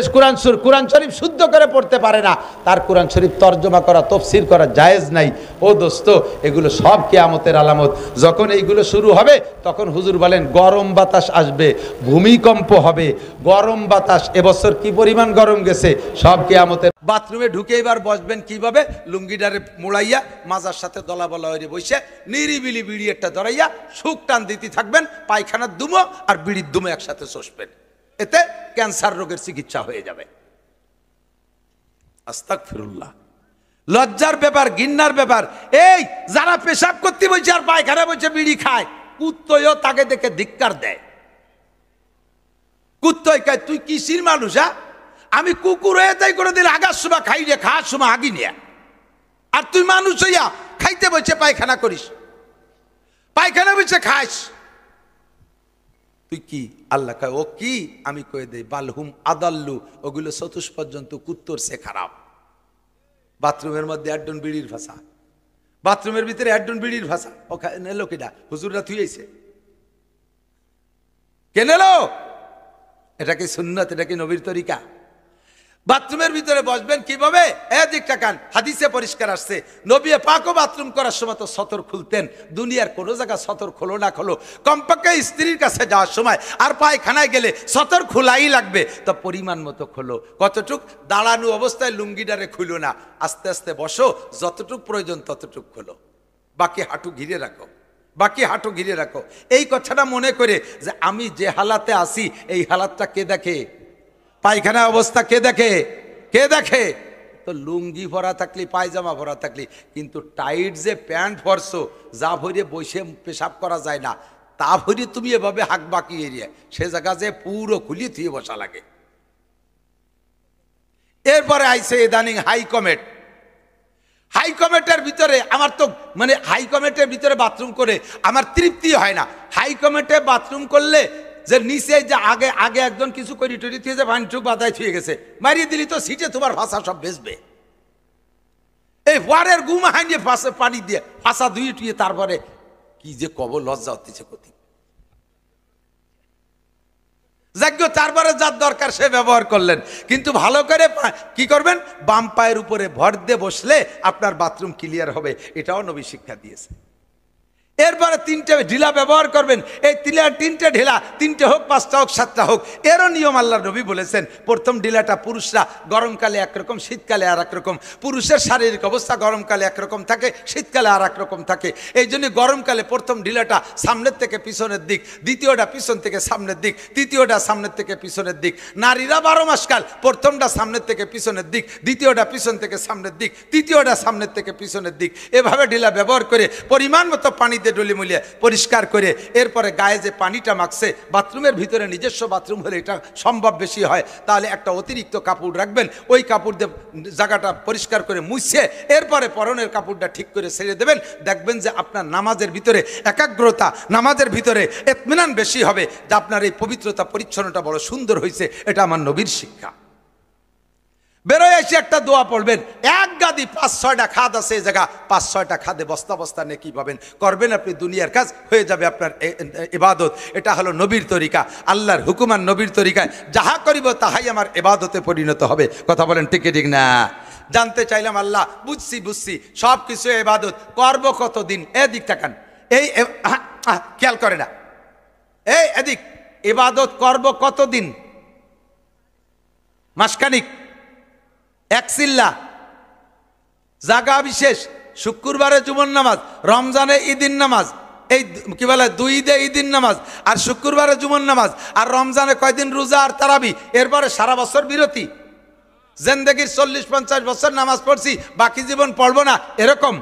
কোরআন শরীফ শুদ্ধ করে পড়তে পারে না, তার কোরআন শরীফ তর্জমা করা, তফসির করা জায়েজ নাই। ও দোস্ত, এগুলো সব কিয়ামতের আলামত। যখন এইগুলো শুরু হবে তখন হুজুর বলেন গরম বাতাস আসবে, ভূমিকম্প হবে, গরম বাতাস। এবছর কি পরিমাণ গরম গেছে, সব কিয়ামতের। বাথরুমে ঢুকে এবার বসবেন কিভাবে? লুঙ্গিটারে মোড়াইয়া মাজার সাথে দলা বলা হয়ে বসে নিরিবিলি বিড়ি একটা ধরাইয়া সুখ টান দিতে থাকবেন, পায়খানার দুমো আর বিড়ির দুমো একসাথে চষবেন, এতে ক্যান্সার রোগের চিকিৎসা হয়ে যাবে। আস্তাগফিরুল্লাহ। লজ্জার ব্যাপার, ঘৃণার ব্যাপার। এই যারা পেশাব করতে বলছে আর পায়খানা বলছে বিড়ি খায়, কুত্তয়ও তাকে দেখে ধিক্কার দেয়। কুত্তয় কয় তুই কিসির মানুষ? আমি কুকুর হয়ে তাই করে দিলে আগার সময় খাই রে, খাওয়ার সময় আগি নিয়ে, আর তুই মানুষ হইয়া খাইতে বলছে পায়খানা করিস, পায়খানা বলছে খাস, তুই কি? আল্লাহ কয় ও কি? আমি কয়ে দেই বালহুম আদাল্লু, ওগুলো চতুষ্পর্যন্ত কুত্তর সে খারাপ। বাথরুমের মধ্যে একজন বিড়ির ভাষা, বাথরুমের ভিতরে একজন বিড়ির ভাষা, ওখানে এলো কিনা? হুজুররা থুইছে, কেন এলো? এটা কি সুন্নাত? এটা কি নবীর তরিকা? বাথরুমের ভিতরে বসবেন কিভাবে? এদিকটা কান, হাদিসে পরিষ্কার আসছে, নবী পাকও বাথরুম করার সময় তো সতর খুলতেন। দুনিয়ার কোনো জায়গা সতর খোলো না খোলো, কমপক্ষে স্ত্রীর কাছে যাওয়ার সময় আর পায়খানায় গেলে সতর খোলাই লাগবে, তো পরিমাণ মতো খোলো। কতটুক? দাঁড়ানো অবস্থায় লুঙ্গিটারে খুলো না, আস্তে আস্তে বসো, যতটুক প্রয়োজন ততটুক খোলো, বাকি হাঁটু ঘিরে রাখো, বাকি হাঁটু ঘিরে রাখো। এই কথাটা মনে করে যে আমি যে হালাতে আসি, এই হালাতটা কে দেখে? পায়খানা অবস্থা কে দেখে? কে দেখে? তো লুঙ্গি ভরা থাকলি, পায়জামা ভরা থাকলি, কিন্তু টাইট যে প্যান্ট ভরছো, যা ভরে বসে পেশাব করা যায় না, তা ভরে তুমি এভাবে হাঁক বাকি এরিয়া, সে জায়গা যে পুরো খুলি থুয়ে বসা লাগে। এরপরে আইসে ইদানিং হাই কমেট। হাই কমেটের ভিতরে আমার তো মানে হাই কমেটের ভিতরে বাথরুম করে আমার তৃপ্তি হয় না। হাই কমেটে বাথরুম করলে যে নিচে যে আগে আগে একজন কিছু করি টরি থুয়ে যে ভাঙচুক বাদায় থুয়ে গেছে, মারিয়ে দিলি তো সিটে তোমার ভাষা সব বেসবে। এই ওয়ারের গুমা হাইনিয়ে পানি দিয়ে ভাষা ধুয়ে টুয়ে তারপরে কি যে কব, লজ্জা হতেছে ক্ষতি। যাজ্ঞ তারপরে যার দরকার সে ব্যবহার করলেন, কিন্তু ভালো করে কি করবেন? বাম পায়ের উপরে ভর দিয়ে বসলে আপনার বাথরুম ক্লিয়ার হবে, এটাও নবী শিক্ষা দিয়েছে। এরপরে 3টে ঢিলা ব্যবহার করবেন। এই 3টে ঢিলা, 3টে হোক, 5টা হোক, 7টা হোক, এরও নিয়ম আল্লাহর নবী বলেছেন। প্রথম ঢিলাটা পুরুষরা গরমকালে একরকম, শীতকালে আর একরকম। পুরুষের শারীরিক অবস্থা গরমকালে একরকম থাকে, শীতকালে আর একরকম থাকে। এই জন্য গরমকালে প্রথম ঢিলাটা সামনের থেকে পিছনের দিক, দ্বিতীয়টা পিছন থেকে সামনের দিক, তৃতীয়টা সামনের থেকে পিছনের দিক। নারীরা 12 মাসকাল প্রথমটা সামনের থেকে পিছনের দিক, দ্বিতীয়টা পিছন থেকে সামনের দিক, তৃতীয়টা সামনের থেকে পিছনের দিক। এভাবে ঢিলা ব্যবহার করে পরিমাণ মতো পানিতে ডলি মুলিয়ে পরিষ্কার করে এরপরে গায়ে যে পানিটা মাখছে, বাথরুমের ভিতরে নিজস্ব বাথরুম হলে এটা সম্ভব বেশি হয়, তাহলে একটা অতিরিক্ত কাপড় রাখবেন। ওই কাপড় দিয়ে জায়গাটা পরিষ্কার করে মুছে এরপরে পরনের কাপড়টা ঠিক করে ছেড়ে দেবেন। দেখবেন যে আপনার নামাজের ভিতরে একাগ্রতা, নামাজের ভিতরে ইতমিনান বেশি হবে, যে আপনার এই পবিত্রতা পরিচ্ছন্নতা বড় সুন্দর হয়েছে। এটা আমার নবীর শিক্ষা। বেরোয় এসে একটা দোয়া পড়বেন। এক গাদি 5-6টা খাদ আছে এই জায়গা, 5-6টা খাদে বস্তা বস্তা নেকি পাবেন। করবেন আপনি, দুনিয়ার কাজ হয়ে যাবে আপনার ইবাদত। এটা হলো নবীর তরিকা, আল্লাহর হুকুম আর নবীর তরিকায় যাহা করিব তাহাই আমার ইবাদতে পরিণত হবে। কথা বলেন ঠিক ঠিক না? জানতে চাইলাম আল্লাহ, বুঝছি সব কিছু ইবাদত করব কতদিন? এদিক তাকান, এই খেয়াল করে না, এই এদিক, ইবাদত করব কতদিন? মাসখানিক, এক চিল্লা, জাগা বিশেষ, শুক্রবারে জুমার নামাজ, রমজানে ঈদিন নামাজ, এই কি বলে 2 ঈদে ঈদিন নামাজ, আর শুক্রবারে জুমার নামাজ, আর রমজানে কয়দিন রোজা আর তারাবি, এরপরে সারা বছর বিরতি। জিন্দেগির 40-50 বছর নামাজ পড়ছি, বাকি জীবন পড়বো না, এরকম।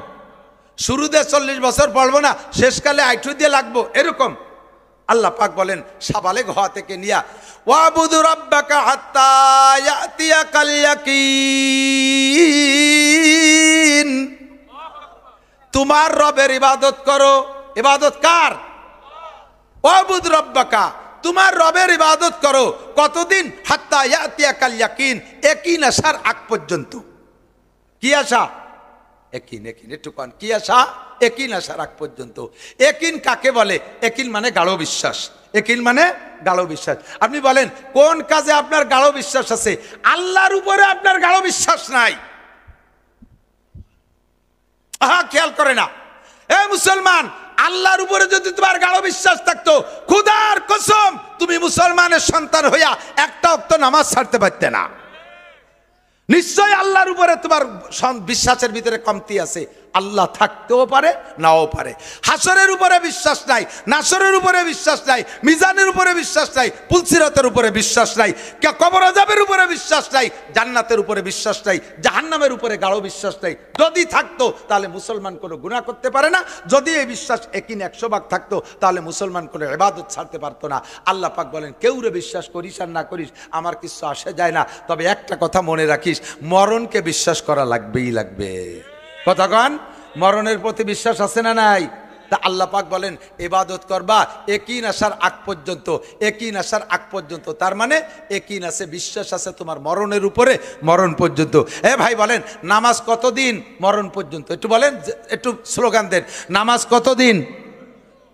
শুরুতে 40 বছর পড়বো না, শেষকালে 8 দিয়ে লাগবো, এরকম। আল্লাহ পাক বলেন সাবালেগ হওয়া থেকে নিয়া, ওয়াবুদু রাব্বাকা হাত্তা ইয়াতিয়াকাল ইয়াকিন, তোমার রবের ইবাদত করো। ইবাদত কার? ওয়াবুদু রাব্বাকা, তোমার রবের ইবাদত করো কতদিন? হাত্তা ইয়াতিয়াকাল ইয়াকিন, ইয়াকিন আসার আগ পর্যন্ত। কি আশা? ইয়াকিন, একটু কন, কি আশা? ইয়াকিন আসার আগ পর্যন্ত। ইয়াকিন কাকে বলে? ইয়াকিন মানে গাঢ় বিশ্বাস। ইয়াকিন মানে গাঢ় বিশ্বাস। আপনি বলেন কোন কাজে আপনার গাঢ় বিশ্বাস আছে? আল্লাহর উপরে আপনার গাঢ় বিশ্বাস নাই। খেয়াল করে না? এ মুসলমান, আল্লাহর উপরে যদি তোমার গাঢ় বিশ্বাস থাকতো, খোদার কসম তুমি মুসলমানের সন্তান হইয়া একটা ওয়াক্ত নামাজ ছাড়তে পারতে না। নিশ্চয় আল্লাহর উপরে তোমার বিশ্বাসের ভিতরে কমতি আছে। আল্লাহ থাকতেও পারে, নাও পারে। হাসরের উপরে বিশ্বাস নাই, নাসরের উপরে বিশ্বাস নাই, মিজানের উপরে বিশ্বাস নাই, পুলসিরাতের উপরে বিশ্বাস নাই, কবর আযাবের উপরে বিশ্বাস নাই, জান্নাতের উপরে বিশ্বাস নাই, জাহান্নামের উপরে গাঢ় বিশ্বাস নাই। যদি থাকতো তাহলে মুসলমান কোনো গুনাহ করতে পারে না। যদি এই বিশ্বাস একিন 100 ভাগ থাকতো তাহলে মুসলমান কোনো ইবাদত ছাড়তে পারতো না। আল্লাহ পাক বলেন কেউরে বিশ্বাস করিস আর না করিস আমার কিছু আসে যায় না, তবে একটা কথা মনে রাখিস, মরণকে বিশ্বাস করা লাগবেই লাগবে। কথা কন, মরণের প্রতি বিশ্বাস আছে না নাই? তা আল্লাহ পাক বলেন ইবাদত করবা একিন আসার আগ পর্যন্ত। একিন আসার আগ পর্যন্ত তার মানে একিন আছে, বিশ্বাস আছে তোমার মরণের উপরে, মরণ পর্যন্ত। এ ভাই বলেন নামাজ কতদিন? মরণ পর্যন্ত। একটু বলেন, একটু স্লোগান দেন। নামাজ কতদিন?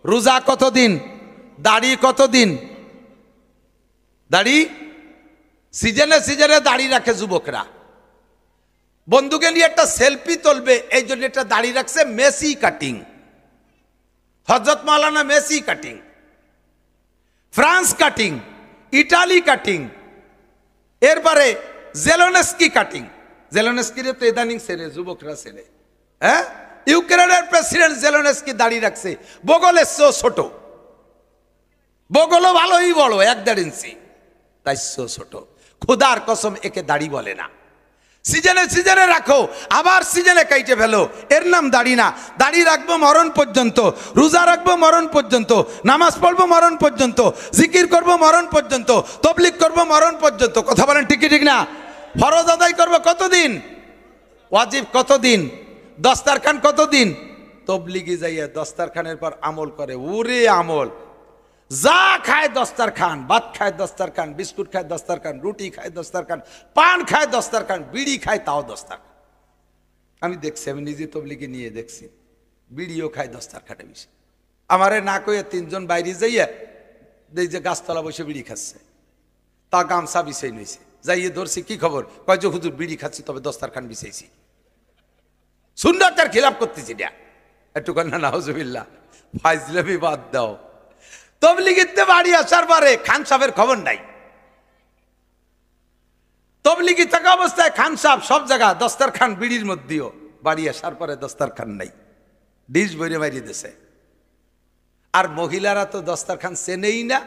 রোজা কতদিন? দাড়ি কতদিন? দাড়ি সিজনে সিজনে দাড়ি রাখে যুবকরা। বন্ধুকে নিয়ে একটা সেলফি তুলবে, এই জন্য একটা দাড়ি রাখছে মেসি কাটিং। হযরত মাওলানা Messi cutting, France cutting, Italy cutting, এরপরে জেলেনস্কি কাটিং। জেলেনস্কির তো ইদানিং ছেড়ে যুবকরা ছেড়ে। হ্যাঁ, ইউক্রেনের প্রেসিডেন্ট জেলেনস্কি দাড়ি রাখছে, বগলের চেয়েও ছোট, বগলও ভালোই বড়, 1.5 ইঞ্চি, তাই ছোট। খোদার কসম একে দাড়ি বলে না। সিজনে সিজনে রাখো, আবার সিজনে কাইটে ফেলো, এর নাম দাড়ি না। দাড়ি রাখবো মরণ পর্যন্ত, রোজা রাখবো মরণ পর্যন্ত, নামাজ পড়বো মরণ পর্যন্ত, জিকির করবো মরণ পর্যন্ত, তাবলীগ করবো মরণ পর্যন্ত। কথা বলেন ঠিক ঠিক না? ফরজ আদায় করবো কতদিন? ওয়াজিব কতদিন? দস্তারখান কতদিন? তাবলীগে যাইয়া দস্তারখানের পর আমল করে, ওরে আমল! যা খায় দস্তারখান, ভাত খায় দস্তারখান, বিস্কুট খায় দস্তারখান, রুটি খায় দস্তারখান, পান খায় দস্তারখান, বিড়ি খায় তাও দস্তারখান। আমি দেখছি, আমি নিজে তবলিগে নিয়ে দেখছি, বিড়িও খায় দস্তারখানে বসে। আমারে না কইয়া 3 জন বাইরে যাইয়া এই যে গাছতলা বসে বিড়ি খাচ্ছে, তা গামছা বিছাই নিয়েছে, যাইয়ে ধরছি কি খবর? কয় যে হুজুর বিড়ি খাচ্ছি, তবে দস্তারখান বিছাইছি। সুন্নাতের খিলাফ করতেছি না, একটু কন্যা নাউজুবিল্লাহ। ফাইজলামি বাদ দাও। তবলিগিতে বাড়ি আসার পরে খান সাহেবের খবর নাই। তবলিগি থাকা অবস্থায় খান সাহেব সব জায়গা দস্তারখান বিড়ির মধ্যেও, বাড়ি আসার পরে দস্তারখান নাই, ডিশ বইরে বাইরে দিছে। আর মহিলারা তো দস্তারখান চেনেই না,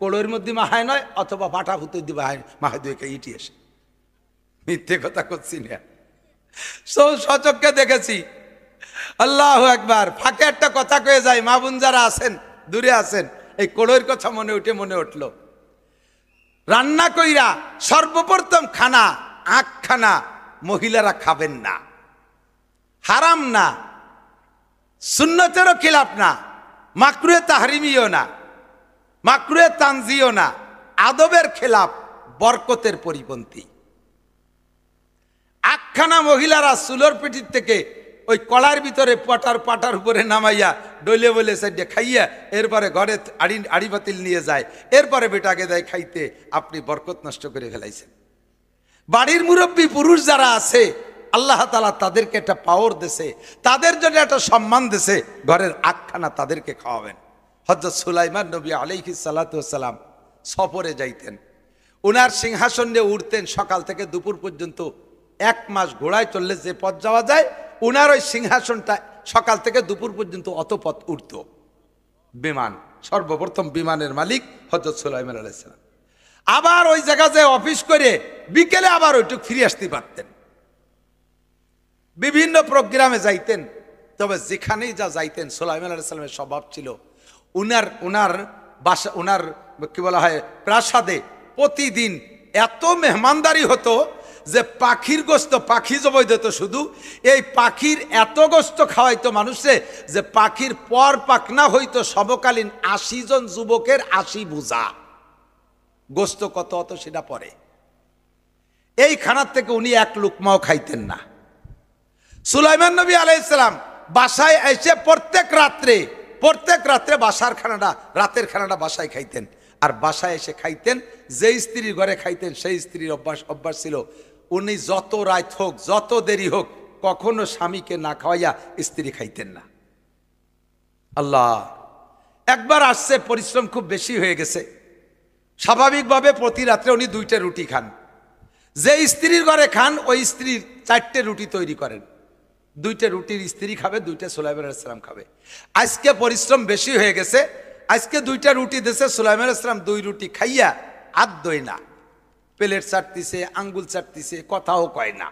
কোড়োর মধ্যে মাহায় নয় অথবা পাটা ভুতো দিয়ে মাহায় দুয়ে ইটি এসে। মিথ্যে কথা করছি না, সচক্ষে দেখেছি। আল্লাহ একবার ফাঁকে একটা কথা কয়ে যায়, মা বোন যারা আছেন দূরে আছেন, এই কোড়োর কথা মনে উঠলো। রান্না কইরা সর্বপ্রথম খানা আখ খানা মহিলারা খাবেন না, হারাম না, সুন্নতেরও খিলাফ না, মাকরুহে তাহরিমিও না, মাকরুহে তানজিও না, আদবের খেলাফ, বরকতের পরিপন্থী। আখখানা মহিলারা চুলোর পিঠির থেকে ওই কলার ভিতরে পাটার উপরে নামাইয়া ডলে বলে সাইডে খাইয়া এরপরে ঘরে আড়ি বাতিল নিয়ে যায়, এরপরে বেটাকে দেয় খাইতে। আপনি বরকত নষ্ট করে ফেলাইছেন। বাড়ির মুরব্বী পুরুষ যারা আছে আল্লাহ তাআলা তাদেরকে একটা পাওয়ার দেছে, তাদের জন্য একটা সম্মান দেছে, ঘরের আখখানা তাদেরকে খাওয়াবেন। হযরত সুলাইমান নবী আলাইহিস সালাতু ওয়াস সালাম সফরে যাইতেন, ওনার সিংহাসন নিয়ে উঠতেন সকাল থেকে দুপুর পর্যন্ত। 1 মাস ঘোড়ায় চললে যে পথ যাওয়া যায়, ওনার ওই সিংহাসনটা সকাল থেকে দুপুর পর্যন্ত অত পথ উঠত। বিমান, সর্বপ্রথম বিমানের মালিক হযরত সুলাইমান আলাইহিস সালাম। আবার ওই জায়গা যে অফিস করে বিকেলে আবার ওইটুক ফিরে আসতে পারতেন। বিভিন্ন প্রোগ্রামে যাইতেন, তবে যেখানেই যা যাইতেন সুলাইমান আলাইহিস সালামের স্বভাব ছিল ওনার বাসা, ওনার কি বলা হয় প্রাসাদে প্রতিদিন এত মেহমানদারি হতো যে পাখির গোস্ত, পাখি জবাই দিত শুধু, এই পাখির এত গোস্ত খাওয়াইতো মানুষে যে পাখির পর পাকনা হইতো সমকালীন 80 জন যুবকের 80 বোঝা গোস্ত। কত অত সেটা পরে। এই খানার থেকে উনি এক লুকমাও খাইতেন না। সুলাইমান নবী আলাইহিস সালাম বাসায় এসে প্রত্যেক রাত্রে বাসার খানাটা, রাতের খানাটা বাসায় খাইতেন। আর বাসায় এসে খাইতেন, যে স্ত্রীর ঘরে খাইতেন সেই স্ত্রীর অভ্যাস ছিল উনি যত রাত হোক, যত দেরি হোক, কখনো স্বামীকে না খাওয়াইয়া স্ত্রী খাইতেন না। আল্লাহ একবার আসছে, পরিশ্রম খুব বেশি হয়ে গেছে, স্বাভাবিকভাবে প্রতি রাত্রে উনি 2টা রুটি খান। যে স্ত্রীর ঘরে খান ওই স্ত্রীর 4টে রুটি তৈরি করেন, 2টা রুটির স্ত্রী খাবে, 2টা সুলাইমান আলাইহিস সালাম খাবে। আজকে পরিশ্রম বেশি হয়ে গেছে, আজকে 2টা রুটি দিয়েছে, সুলাইমান আলাইহিস সালাম 2 রুটি খাইয়া আর দই না, প্লেট চাটতিছে, আঙ্গুল চাটতিছে, কথাও কয় না।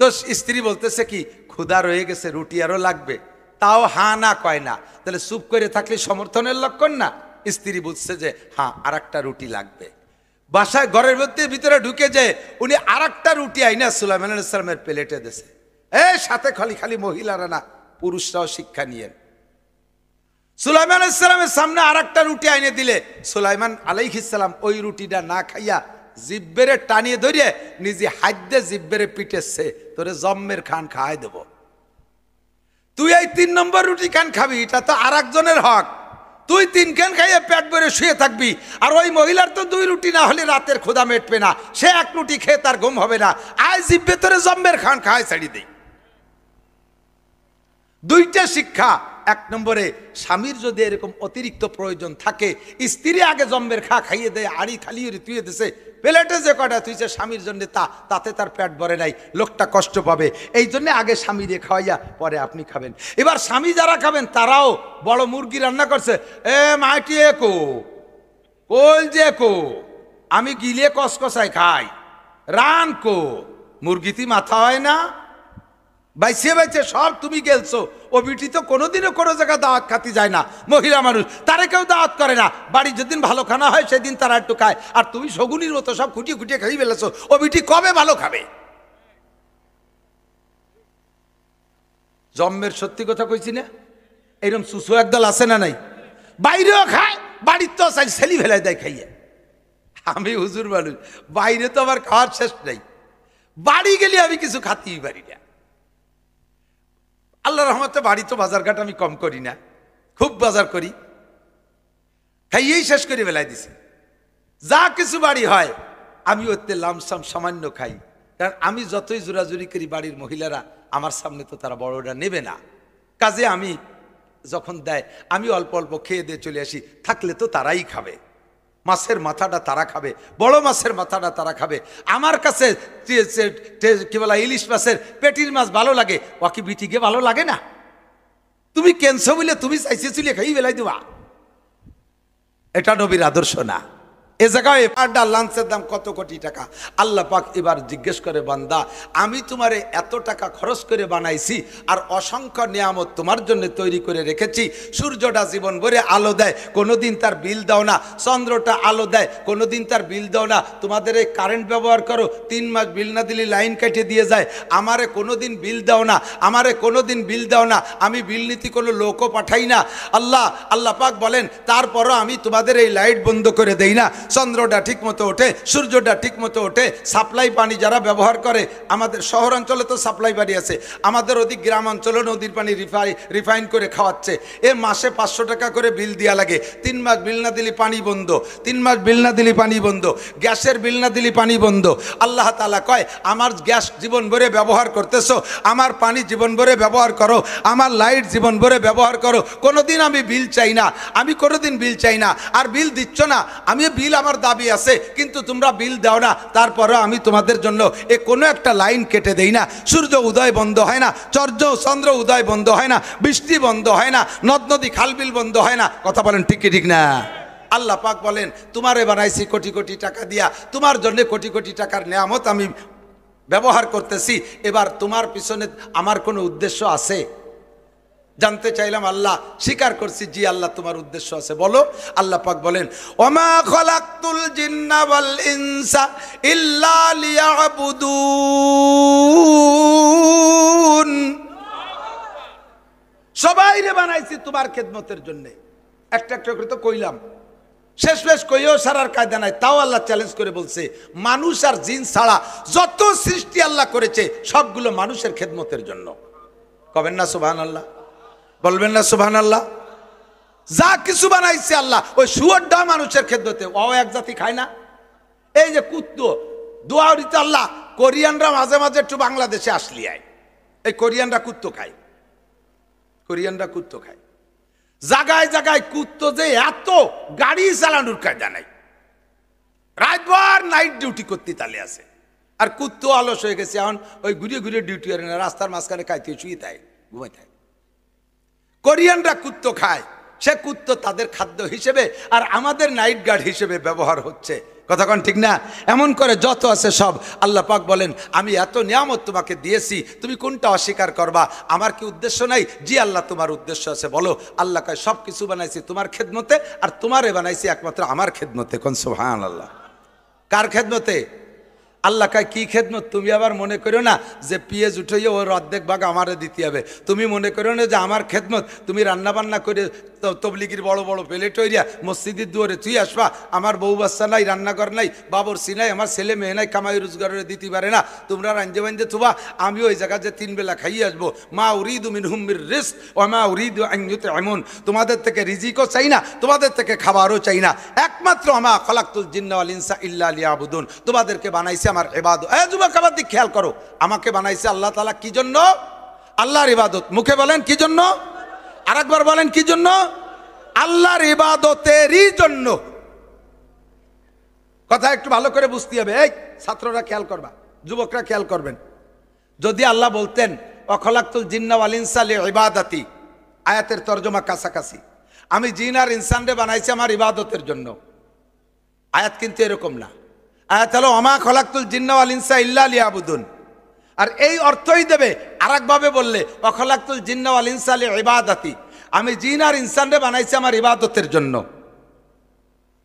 তো স্ত্রী বলতেছে কি ক্ষুধা রয়ে গেছে, রুটি আরো লাগবে, তাও হা না কয় না। তাহলে চুপ করে থাকলে সমর্থনের লক্ষণ না। স্ত্রী বুঝছে যে হ্যাঁ আরেকটা রুটি লাগবে। বাসায় ঘরের ভিতরে ঢুকে যে উনি আরেকটা রুটি আইনা সুলাইমান আলাইহিস সালামের প্লেটে দিয়েছে। সাথে খালি মহিলারা না, পুরুষরাও শিক্ষা নিয়েন। সুলাইমান আলাইহিস সালামের সামনে আরেকটা রুটি আইনে দিলে সুলাইমান আলাইহিস সালাম ওই রুটিটা না খাইয়া জিব্বেরে টানিয়ে ধরিয়ে নিজে হাত দিয়ে জিব্বেরে পিটেছে, তোরে জম্মের খান খাওয়াই দেব। তুই এই 3 নম্বর রুটি খান খাবি, এটা তো আর একজনের হক। তুই 3 খান খাইয়ে পেট ভরে শুয়ে থাকবি, আর ওই মহিলার তো 2 রুটি না হলে রাতের ক্ষুধা মেটবে না, সে 1 রুটি খেয়ে তার ঘুম হবে না। আয় জিব্বে তোরে জম্মের খান খাওয়াই ছাড়ি দেই। 2টা শিক্ষা। 1 নম্বরে স্বামীর যদি এরকম অতিরিক্ত প্রয়োজন থাকে, স্ত্রী আগে জম্মের খাইয়ে দেয়, আড়ি খালি তুই দিছে, প্লেটে যে কটা তুইছে স্বামীর জন্য তাতে তার পেট ভরে নাই, লোকটা কষ্ট পাবে। এই জন্য আগে স্বামীরে খাওয়াইয়া পরে আপনি খাবেন। এবার স্বামী যারা খাবেন তারাও বড় মুরগি রান্না করছে, মাটি কোল যে আমি গিলে কসকসাই খাই, রান মুরগিতে মাথা হয় না, বাইছে সব তুমি গেলছো। ও বিটি তো কোনোদিনও কোনো জায়গায় দাওয়াত খাতি যায় না, মহিলা মানুষ, তারা কেউ দাওয়াত করে না। বাড়ি যেদিন ভালো খানা হয় সেদিন তারা একটু খায়, আর তুমি শগুনির মতো সব খুঁটিয়ে খাই ফেলেছো। ও বিটি কবে ভালো খাবে? জম্মের সত্যি কথা কইছি না? এরকম সুসু একদল আছে না নাই? বাইরেও খায়, বাড়ির তো চাই ছেলি ফেলাই দেয় খাইয়ে। আমি হুজুর মানুষ, বাইরে তো আমার খাওয়ার শেষ নাই, বাড়ি গেলে আমি কিছু খাতেই পারি না। আল্লাহ রহমতে বাড়ি তো বাজারঘাট আমি কম করি না, খুব বাজার করি, খাইয়েই শেষ করে বেলায় দিছি। যা কিছু বাড়ি হয় আমি ওতে লামসাম সামান্য খাই, কারণ আমি যতই জোরাজুরি করি বাড়ির মহিলারা আমার সামনে তো তারা বড়টা নেবে না। কাজে আমি যখন দেয় আমি অল্প অল্প খেয়ে দিয়ে চলে আসি, থাকলে তো তারাই খাবে, মাছের মাথাটা তারা খাবে, বড় মাছের মাথাটা তারা খাবে। আমার কাছে কি বলা ইলিশ মাছের পেটির মাছ ভালো লাগে, ওকে বিটিকে ভালো লাগে না। তুমি কেনছো বলে তুমি চাইছে চুলে খাই বেলাই দেওয়া, এটা নবীর আদর্শ না। এ জায়গায় ডাল লাঞ্চের দাম কত কোটি টাকা। আল্লাহ পাক এবার জিজ্ঞেস করে, বান্দা আমি তোমারে এত টাকা খরচ করে বানাইছি আর অসংখ্য নিয়ামত তোমার জন্য তৈরি করে রেখেছি। সূর্যটা জীবন ভরে আলো দেয়, কোনোদিন তার বিল দাও না। চন্দ্রটা আলো দেয়, কোনোদিন তার বিল দাও না। তোমাদের এই কারেন্ট ব্যবহার করো, 3 মাস বিল না দিলে লাইন কেটে দিয়ে যায়। আমারে কোনোদিন বিল দাও না, আমারে কোনোদিন বিল দাও না। আমি বিল নীতি কোনো লোকও পাঠাই না। আল্লাহ পাক বলেন, তারপরও আমি তোমাদের এই লাইট বন্ধ করে দেই না। চন্দ্রটা ঠিক মতো ওঠে, সূর্যটা ঠিক মতো ওঠে। সাপ্লাই পানি যারা ব্যবহার করে, আমাদের শহর অঞ্চলে তো সাপ্লাই পানি আছে, আমাদের ওদিক গ্রাম অঞ্চলে নদীর পানি রিফাইন করে খাওয়াচ্ছে। এ মাসে 500 টাকা করে বিল দেওয়া লাগে। 3 মাস বিল না দিলে পানি বন্ধ, 3 মাস বিল না দিলে পানি বন্ধ, গ্যাসের বিল না দিলে পানি বন্ধ। আল্লাহ তাআলা কয়, আমার গ্যাস জীবন ভরে ব্যবহার করতেছো, আমার পানি জীবন ভরে ব্যবহার করো, আমার লাইট জীবন ভরে ব্যবহার করো, কোনোদিন আমি বিল চাই না, আমি কোনোদিন বিল চাই না। আর বিল দিচ্ছ না, আমি বিল আমার দাবি আছে, কিন্তু তোমরা বিল দাও না, তারপরে আমি তোমাদের জন্য এ কোনো একটা লাইন কেটে দেই না। সূর্য উদয় বন্ধ হয় না, চন্দ্র উদয় বন্ধ হয় না, বৃষ্টি বন্ধ হয় না, নদ নদী খালবিল বন্ধ হয় না। কথা বলেন ঠিক কি ঠিক না? আল্লাহ পাক বলেন, তোমারে বানাইছি কোটি কোটি টাকা দিয়া, তোমার জন্য কোটি কোটি টাকার নিয়ামত আমি ব্যবহার করতেছি। এবার তোমার পিছনে আমার কোনো উদ্দেশ্য আছে? জানতে চাইলাম। আল্লাহ স্বীকার করছি, জি আল্লাহ তোমার উদ্দেশ্য আছে। বলো। আল্লাহ পাক বলেন, ওমা খলাকতুল জিন্না ওয়াল ইনসা ইল্লা লিয়াবুদুন। সবাইরে বানাইছি তোমার খেদমতের জন্য। একটা একটা করে তো কইলাম, শেষ কইও সারার কায়দা নাই। তাও আল্লাহ চ্যালেঞ্জ করে বলছে, মানুষ আর জিন ছাড়া যত সৃষ্টি আল্লাহ করেছে সবগুলো মানুষের খেদমতের জন্য। কবেন না সুবহানাল্লাহ? বলবেন না সুবহানাল্লাহ? যা কিছু বানাইছে আল্লাহ, ওই শুয়োরটা মানুষের খেদমতে। ও এক জাতি খায় না? এই যে কুত্তো দোয়ারিতে আল্লাহ, কোরিয়ানরা মাঝে মাঝে একটু বাংলাদেশে আসলি আয়, এই কোরিয়ানরা কুত্তো খায়, কোরিয়ানরা কুত্তো খায়। জায়গায় জায়গায় কুত্তো যে এত, গাড়ি চালানোর কায়দা নাই, রাতভর নাইট ডিউটি করতে তালে আছে। আর কুত্তো অলস হয়ে গেছে, এখন ওই ঘুরিয়ে ঘুরিয়ে ডিউটি করে না, রাস্তার মাঝখানে খাইতে শুয়ে থাকে, ঘুমাই থাকে। কোরিয়ানরা কুত্তো খায়, সে কুত্তো তাদের খাদ্য হিসেবে আর আমাদের নাইট গার্ড হিসেবে ব্যবহার হচ্ছে। কথা কোন ঠিক না? এমন করে যত আছে সব। আল্লাহ পাক বলেন, আমি এত নিয়ামত তোমাকে দিয়েছি, তুমি কোনটা অস্বীকার করবা? আমার কি উদ্দেশ্য নাই? জি আল্লাহ তোমার উদ্দেশ্য আছে। বলো। আল্লাহ কয়, সব কিছু বানাইছি তোমার খেদমতে, আর তোমারে বানাইছি একমাত্র আমার খেদমতে। কোন সুবহানাল্লাহ? কার খেদমতে? আল্লাহ কয়, কি খেদমত? তুমি আবার মনে করো না যে পিএজ উঠাইয়ে ওর অর্ধেক ভাগ আমারে দিতে হবে। তুমি মনে করো না যে আমার খেদমত তুমি রান্না বান্না করে তবলিগির বড় বড় প্লেট হইয়া মসজিদের দুয়ারে তুই আসবা, আমার বউ বাচ্চা নাই, রান্নাঘর নাই, বাবরসি নাই, আমার ছেলে মেয়ে নাই, কামাই রোজগারে দিতে পারে না, তোমরা রাঞ্জে বাঞ্জে থুবা, আমি ওই জায়গা যে 3 বেলা খাইয়ে আসবো। মা উরিদু মিনহুম মির রিজক ওয়া মা উরিদু আন ইউতঈমুন। তোমাদের থেকে রিজিকও চাই না, তোমাদের থেকে খাবারও চাই না, একমাত্র আমা খলাকতুল জিন্না ওয়াল ইনসা ইল্লা লিয়াবুদুন। তোমাদেরকে বানাইছে আমার ইবাদত। এই যুবক, আবার দিক খেয়াল করো, আমাকে বানাইছে আল্লাহ তাআলা কি জন্য? আল্লাহর ইবাদত। মুখে বলেন কি জন্য? আরেকবার বলেন কি জন্য? আল্লাহর ইবাদতেরই জন্য। কথা একটু ভালো করে বুঝতে হবে। এই ছাত্ররা খেয়াল করবা, যুবকরা খেয়াল করবেন। যদি আল্লাহ বলতেন ওয়াখলাকতুল জিন্না ওয়াল ইনসা লিইবাদাতি, আয়াতের তরজমা কাছাকাছি, আমি জিন আর ইনসানরে বানাইছি আমার ইবাদতের জন্য। আয়াত কিন্তু এরকম না। আয়াত হলো ওমা খলাকতুল জিন্না ওয়াল ইনসা ইল্লা লিয়াবুদুন। আর এই অর্থই দেবে আরেকভাবে বললে ওয়াখলাকতুল জিন্না ওয়াল ইনসা লিইবাদাতি, আমি জিন আর ইনসানরে বানাইছি আমার ইবাদতের জন্য।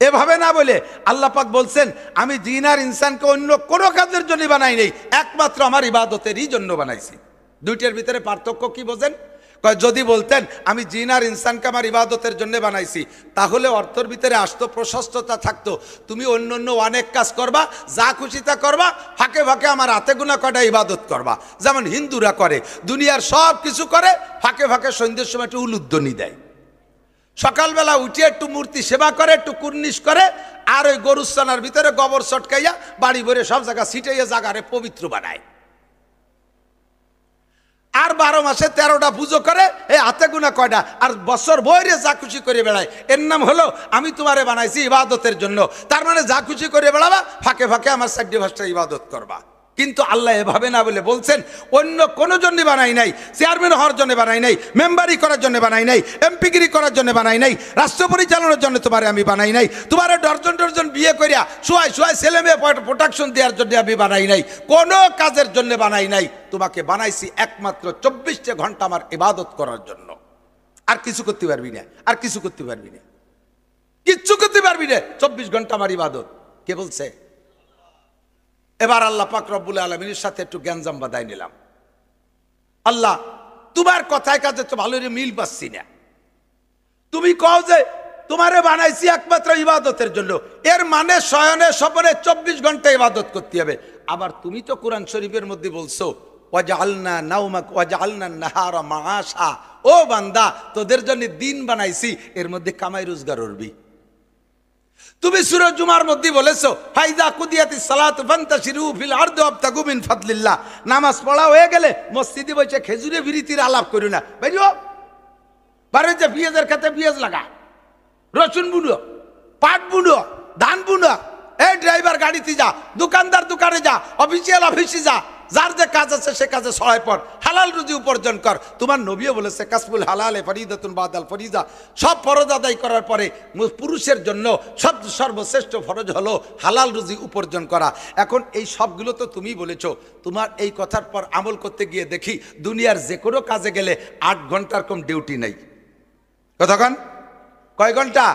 এভাবে না বলে আল্লাহ পাক বলছেন, আমি জিন আর ইনসানকে অন্য কোনো কাজের জন্য বানাই নাই, একমাত্র আমার ইবাদতেরই জন্য বানাইছি। দুইটার ভিতরে পার্থক্য কি বোঝেন? যদি বলতেন আমি জিন আর ইনসানকে আমার ইবাদতের জন্য বানাইছি, তাহলে অর্থের ভিতরে আসতো, প্রশস্ততা থাকতো। তুমি অন্য অন্য অনেক কাজ করবা, যা খুশি তা করবা, ফাঁকে ফাঁকে আমার হাতে গোনা কটা ইবাদত করবা, যেমন হিন্দুরা করে। দুনিয়ার সব কিছু করে, ফাঁকে ফাঁকে সন্ধ্যের সময় একটু উলুধ্বনি দেয়, সকালবেলা উঠে একটু মূর্তি সেবা করে, একটু কুর্নিশ করে, আর ওই গরুস্থানার ভিতরে গোবর চটকাইয়া বাড়ি ভরে সব জায়গা ছিটাইয়া জায়গারে পবিত্র বানায়। আর 12 মাসে 13টা পুজো করে, এই হাতে গুনা কয়টা, আর বছর বইরে যা খুশি করে বেড়ায়। এর নাম হলো আমি তোমারে বানাইছি ইবাদতের জন্য। তার মানে যা খুশি করে বেড়াবা, ফাঁকে ফাঁকে আমার 4টা ইবাদত করবা। কিন্তু আল্লাহ এভাবে না বলে বলছেন অন্য কোনো জন্য বানাই নাই, চেয়ারম্যান হওয়ার জন্য বানাই নাই, মেম্বারি করার জন্য বানাই নাই, এমপিগিরি করার জন্য বানাই নাই, রাষ্ট্র পরিচালনার জন্য তোমারে আমি বানাই নাই, তোমার ডজন বিয়ে করিয়া শোয়াই শোয়াই ছেলে মেয়ে প্রোটেকশন দেওয়ার জন্য আমি বানাই নাই, কোনো কাজের জন্য বানাই নাই। তোমাকে বানাইছি একমাত্র 24 ঘন্টা আমার ইবাদত করার জন্য। আর কিছু করতে পারবি না, আর কিছু করতে পারবি না, কিচ্ছু করতে পারবি না, 24 ঘন্টা আমার ইবাদত। কে বলছে? এবার আল্লাহ পাক রব্বুল আলামিনের সাথে একটু জ্ঞানজাম বাদাই নিলাম। আল্লাহ তোমার কথায় কাজে তো ভালো মিল পাচ্ছি না। তুমি কও যে তোমারে বানাইছি একমাত্র ইবাদতের জন্য, এর মানে শয়নে স্বপনে 24 ঘন্টা ইবাদত করতে হবে। আবার তুমি তো কোরআন শরীফের মধ্যে বলছো ওয়াজআলনা নাওমাক ওয়াজআলনা নাহারা মাআশা, ও বান্দা তোদের জন্য দিন বানাইছি, এর মধ্যে কামাই রোজগার করবি। তুমি সূরা জুমার মধ্যে বলেছো ফাইজা কুদিয়াতিস সালাতু ফান্তাশিরু ফিল আরদি ওয়াবতাগু মিন ফাদলিল্লাহ, নামাজ পড়া হয়ে গেলে মসজিদে বসে খেজুরে বিরিতির আলাপ করো না। বুঝছো? বারে যে পেঁয়াজের খেতে পেঁয়াজ লাগা, রসুন বুনো, পাট বুনো, ধান বুনো, এই ড্রাইভার গাড়িতে যা, দোকানদার দোকানে যা, অফিসিয়াল অফিসে যা, যার যে কাজ আছে সে কাজে সহায় পড়, হালাল রুজি উপার্জন কর। তোমার নবীও বলেছে কাসবুল হালালে ফরিদাতুন বাদাল ফরিজা, সব ফরজ আদায় করার পরে পুরুষের জন্য সর্বশ্রেষ্ঠ ফরজ হলো হালাল রুজি উপার্জন করা। এখন এই সবগুলো তো তুমি বলেছো, তোমার এই কথার পর আমল করতে গিয়ে দেখি দুনিয়ার যে কোনো কাজে গেলে 8 ঘন্টার কম ডিউটি নেই। কতক্ষণ? কয় ঘন্টা?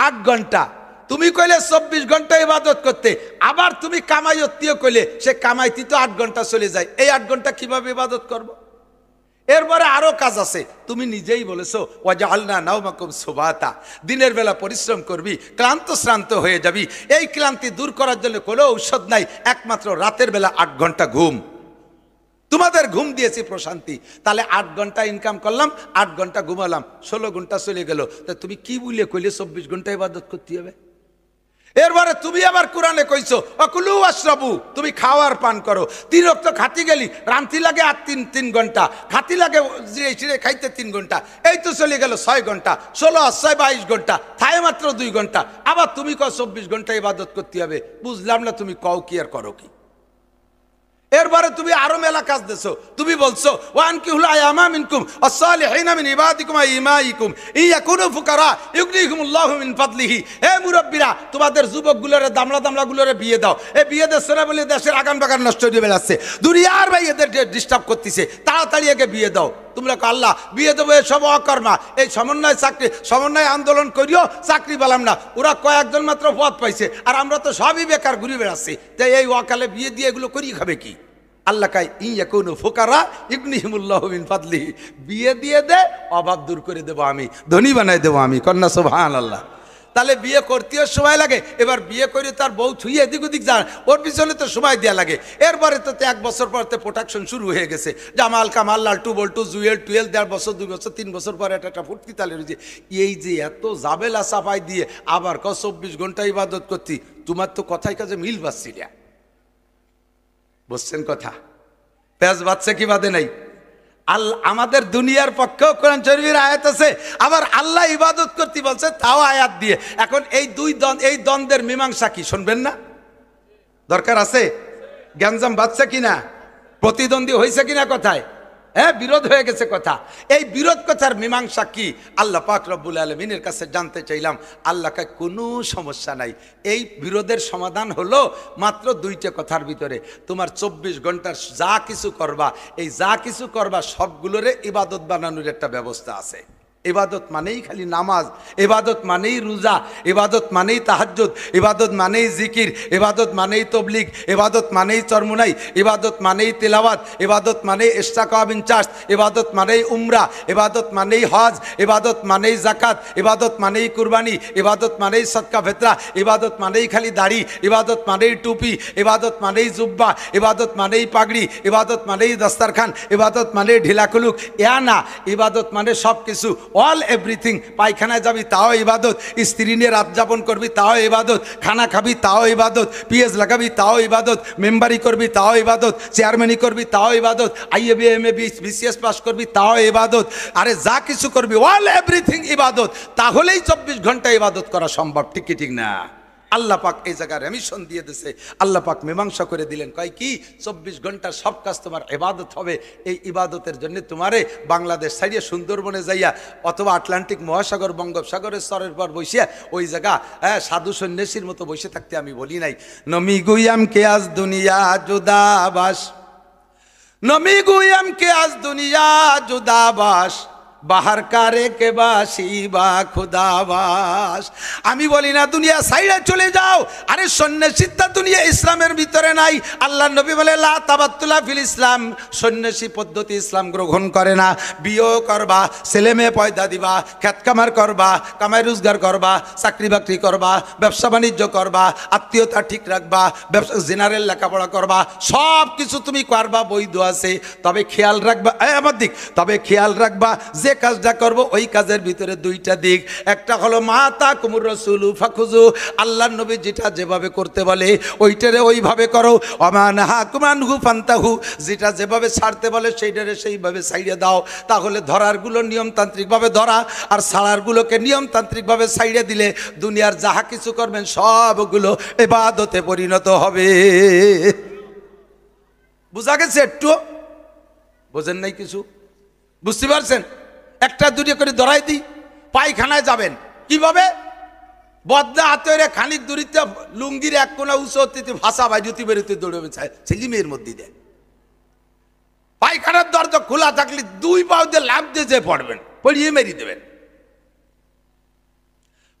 8 ঘন্টা। তুমি কইলে 24 ঘন্টা ইবাদত করতে, আবার তুমি কামাইত্তীয় কইলে সে কামাইতি তো 8 ঘন্টা চলে যায়। এই 8 ঘন্টা কিভাবে ইবাদত করব? এরপরে আরো কাজ আছে। তুমি নিজেই বলেছো ওয়াজআলনা নাওমাকুম সুবাতা, দিনের বেলা পরিশ্রম করবি, ক্লান্ত শ্রান্ত হয়ে যাবি। এই ক্লান্তি দূর করার জন্য কোনো ঔষধ নাই, একমাত্র রাতের বেলা 8 ঘন্টা ঘুম। তোমাদের ঘুম দিয়েছি প্রশান্তি। তাহলে 8 ঘন্টা ইনকাম করলাম, 8 ঘন্টা ঘুমালাম, 16 ঘন্টা চলে গেল। তা তুমি কি বলে কইলে 24 ঘন্টা ইবাদত করতে হবে? এরপরে তুমি আবার কোরআনে কইছো অকুলু আশরাবু, তুমি খাওয়ার পান করো। 3 ওয়াক্ত খাতি গেলি, রান্তি লাগে আর 3 ঘন্টা, খাতি লাগে জিরে চিড়ে খাইতে 3 ঘন্টা, এই তো চলে গেল 6 ঘন্টা, 16 আর 6 22 ঘন্টা, থায় মাত্র 2 ঘন্টা। আবার তুমি কও 24 ঘন্টা ইবাদত করতে হবে। বুঝলাম না তুমি কও কি আর করো কি। এরপরে তুমি আরো মেলা কাজ দেছো। তুমি বলছো ওয়ানকিহুল আয়ামা মিনকুম ওয়াসসালিহিনা মিন ইবাদিকুম ওয়া ইমাইকুম ইয়াকুনু ফুকারা ইউগনিহিমুল্লাহু মিন ফাদলিহি। হে মুরব্বিরা, তোমাদের যুবকগুলোরে দামড়াগুলোরে বিয়ে দাও। এই বিয়ে দিচ্ছে না বলে দেশের আগান বাগান নষ্ট হয়ে বেড়াচ্ছে, দুনিয়ার ভাই এদের ডিস্টার্ব করতেছে, তাড়াতাড়ি আগে বিয়ে দাও। তোমরা আল্লাহ বিয়ে দেবো এসব অকর্মা, এই সমন্বয় আন্দোলন করিও চাকরি পেলাম না। ওরা কয়েকজন মাত্র পদ পাইছে, আর আমরা তো সবই বেকার ঘুরে বেড়াচ্ছি। তাই এই ওয়াকালে বিয়ে দিয়ে এগুলো করি খাবে কি? আল্লাহ কাই ইয়াকুনু ফুকারা ইগনিহিমুল্লাহু মিন ফাদলিহি, বিয়ে দিয়ে দে, অভাব দূর করে দেবো আমি, ধনী বানাই দেবো আমি। কন্যা সুবহানাল্লাহ। তাহলে বিয়ে করতেও সময় লাগে, এবার বিয়ে করে তার বউ ছুঁয়ে এদিক ওদিক যান, ওর পিছনে তো সময় দেওয়া লাগে। এরপরে তো 1 বছর পর তো প্রোটেকশন শুরু হয়ে গেছে, জামাল কামাল লালটু বল্টু জুয়েল টুয়েল, 1.5 বছর 2 বছর 3 বছর পরে একটা ফুটকি তালে রয়েছে। এই যে এত জাবেলা চাপাই দিয়ে আবার 24 ঘন্টা ইবাদত করতি, তোমার তো কথাই কাজে মিল পাচ্ছি না। বুঝছেন কথা? পেঁয়াজ বাচ্চা কি বাদে নাই? আল্লাহ আমাদের দুনিয়ার পক্ষেও কোরআন শরীফের আয়াত আছে, আবার আল্লাহ ইবাদত করতে বলছে তাও আয়াত দিয়ে। এখন এই এই দ্বন্দ্বের মীমাংসা কি শুনবেন না? দরকার আছে? গ্যাঞ্জাম বাচ্চা কিনা, প্রতিদ্বন্দ্বী হয়েছে কিনা কথায়, হ্যাঁ বিরোধ হয়ে গেছে কথা। এই বিরোধ কথার মীমাংসা কি আল্লাহ পাক রব্বুল আলামিনের কাছে জানতে চাইলাম। আল্লাহকে কোনো সমস্যা নাই, এই বিরোধের সমাধান হলো মাত্র 2টা কথার ভিতরে। তোমার 24 ঘন্টার যা কিছু করবা, এই যা কিছু করবা সবগুলোরে ইবাদত বানানোর একটা ব্যবস্থা আছে। ইবাদত মানেই খালি নামাজ, ইবাদত মানেই রোজা, ইবাদত মানেই তাহাজ্জুদ, ইবাদত মানেই জিকির, ইবাদত মানেই তবলিগ, ইবাদত মানেই চরমুনাই, ইবাদত মানেই তেলাওয়াত, ইবাদত মানেই ইশতিকা বিন চার্জ, ইবাদত মানেই উমরা, ইবাদত মানেই হজ, ইবাদত মানেই যাকাত, ইবাদত মানেই কুরবানি, ইবাদত মানেই সদকা ফিতরা, ইবাদত মানেই খালি দাড়ি, ইবাদত মানেই টুপি, ইবাদত মানেই জুব্বা, ইবাদত মানেই পাগড়ি, ইবাদত মানেই দস্তারখান, ইবাদত মানেই ঢিলাকুলুক। না, ইবাদত মানে সব কিছু। All everything. পায়খানায় যাবি তাও ইবাদত, স্ত্রী নিয়ে রাত যাপন করবি তাও ইবাদত, খানা খাবি তাও ইবাদত, পিএস লাগাবি তাও ইবাদত, মেম্বারি করবি তাও ইবাদত, চেয়ারম্যানি করবি তাও ইবাদত, আইএবি এমএ বিসিএস পাস করবি তাও ইবাদত। আরে যা কিছু করবি অল এভরিথিং ইবাদত, তাহলেই 24 ঘন্টা ইবাদত করা সম্ভব, ঠিক কি ঠিক না? আল্লাহ পাক এই জায়গায় রেমিশন দিয়ে দিয়েছে, আল্লাহ পাক মীমাংসা করে দিলেন, কয় কি 24 ঘন্টা সব কাজ তোমার ইবাদত হবে। এই ইবাদতের জন্য তোমারে বাংলাদেশ ছাড়িয়ে সুন্দরবনে যাইয়া অথবা আটলান্টিক মহাসাগর বঙ্গোপসাগরের স্তরের পর বসিয়া ওই জায়গা সাধু সন্ন্যাসীর মতো বসে থাকতে আমি বলি নাই। নমি গুয়াম কে আজ দুনিয়া জুদাবাস, নমি গুয়াম কে আজ দুনিয়া জুদাবাস, বাহার কারে কে বাসি বা খুদাবাস। আমি বলি না দুনিয়া সাইডে চলে যাও, আরে সন্ন্যাসিতা দুনিয়া ইসলামের ভিতরে নাই। আল্লাহ নবী বলে লা তাবাত্তুলা ফিল ইসলাম, সন্ন্যাসী পদ্ধতি ইসলাম গ্রহণ করে না। বিয়ে করবা, ছেলে মেয়ে পয়দা দিবা, খেত কামার করবা, কামাই রোজগার করবা, চাকরি বাকরি করবা, ব্যবসা বাণিজ্য করবা, আত্মীয়তা ঠিক রাখবা, ব্যবসা জেনারেল লেখাপড়া করবা, সব কিছু তুমি করবা, বৈধ আছে। তবে খেয়াল রাখবা, আমার দিক, তবে খেয়াল রাখবা যে কাজটা করব ওই কাজের ভিতরে দুইটা দিক। একটা হলো মাতা কুমুর রাসূলু ফাখুজু, আল্লাহর নবী যেটা যেভাবে করতে বলে ওইটারে ওইভাবে করো। অমান হাকুমানহু ফান্তাহু, যেটা যেভাবে ছাড়তে বলে সেইটারে সেইভাবে ছাইড়ে দাও। তাহলে ধরারগুলো নিয়মতান্ত্রিকভাবে ধরা, আর ছাড়ারগুলোকে নিয়মতান্ত্রিকভাবে ছাইড়ে দিলে দুনিয়ার যাহা কিছু করবেন সবগুলো ইবাদতে পরিণত হবে। বুঝা গেছে? একটু বোঝেন নাই কিছু? বুঝতে পারছেন? একটা দুটো করে ধরাই দিই। পায়খানায় যাবেন কিভাবে? বদনা হাতে খানিক দূরিতে লুঙ্গির এক কোনা উঁচু অতিথি ভাষা বাইরুতি বেরোতে দৌড়বে ছেলে মেয়ের মধ্যে দেয়। পায়খানার দরজা খোলা থাকলে দুই পাও দিয়ে লাভ দিয়ে যে পড়বেন, পড়িয়ে মেরি দেবেন।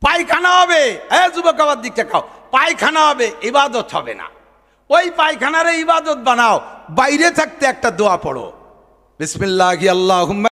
পায়খানা হবে, হ্যাঁ যুবক আবার দিকটা খাও, পায়খানা হবে, ইবাদত হবে না। ওই পায়খানারে ইবাদত বানাও, বাইরে থাকতে একটা দোয়া পড়ো, বিসমিল্লাহি আল্লাহুম্মা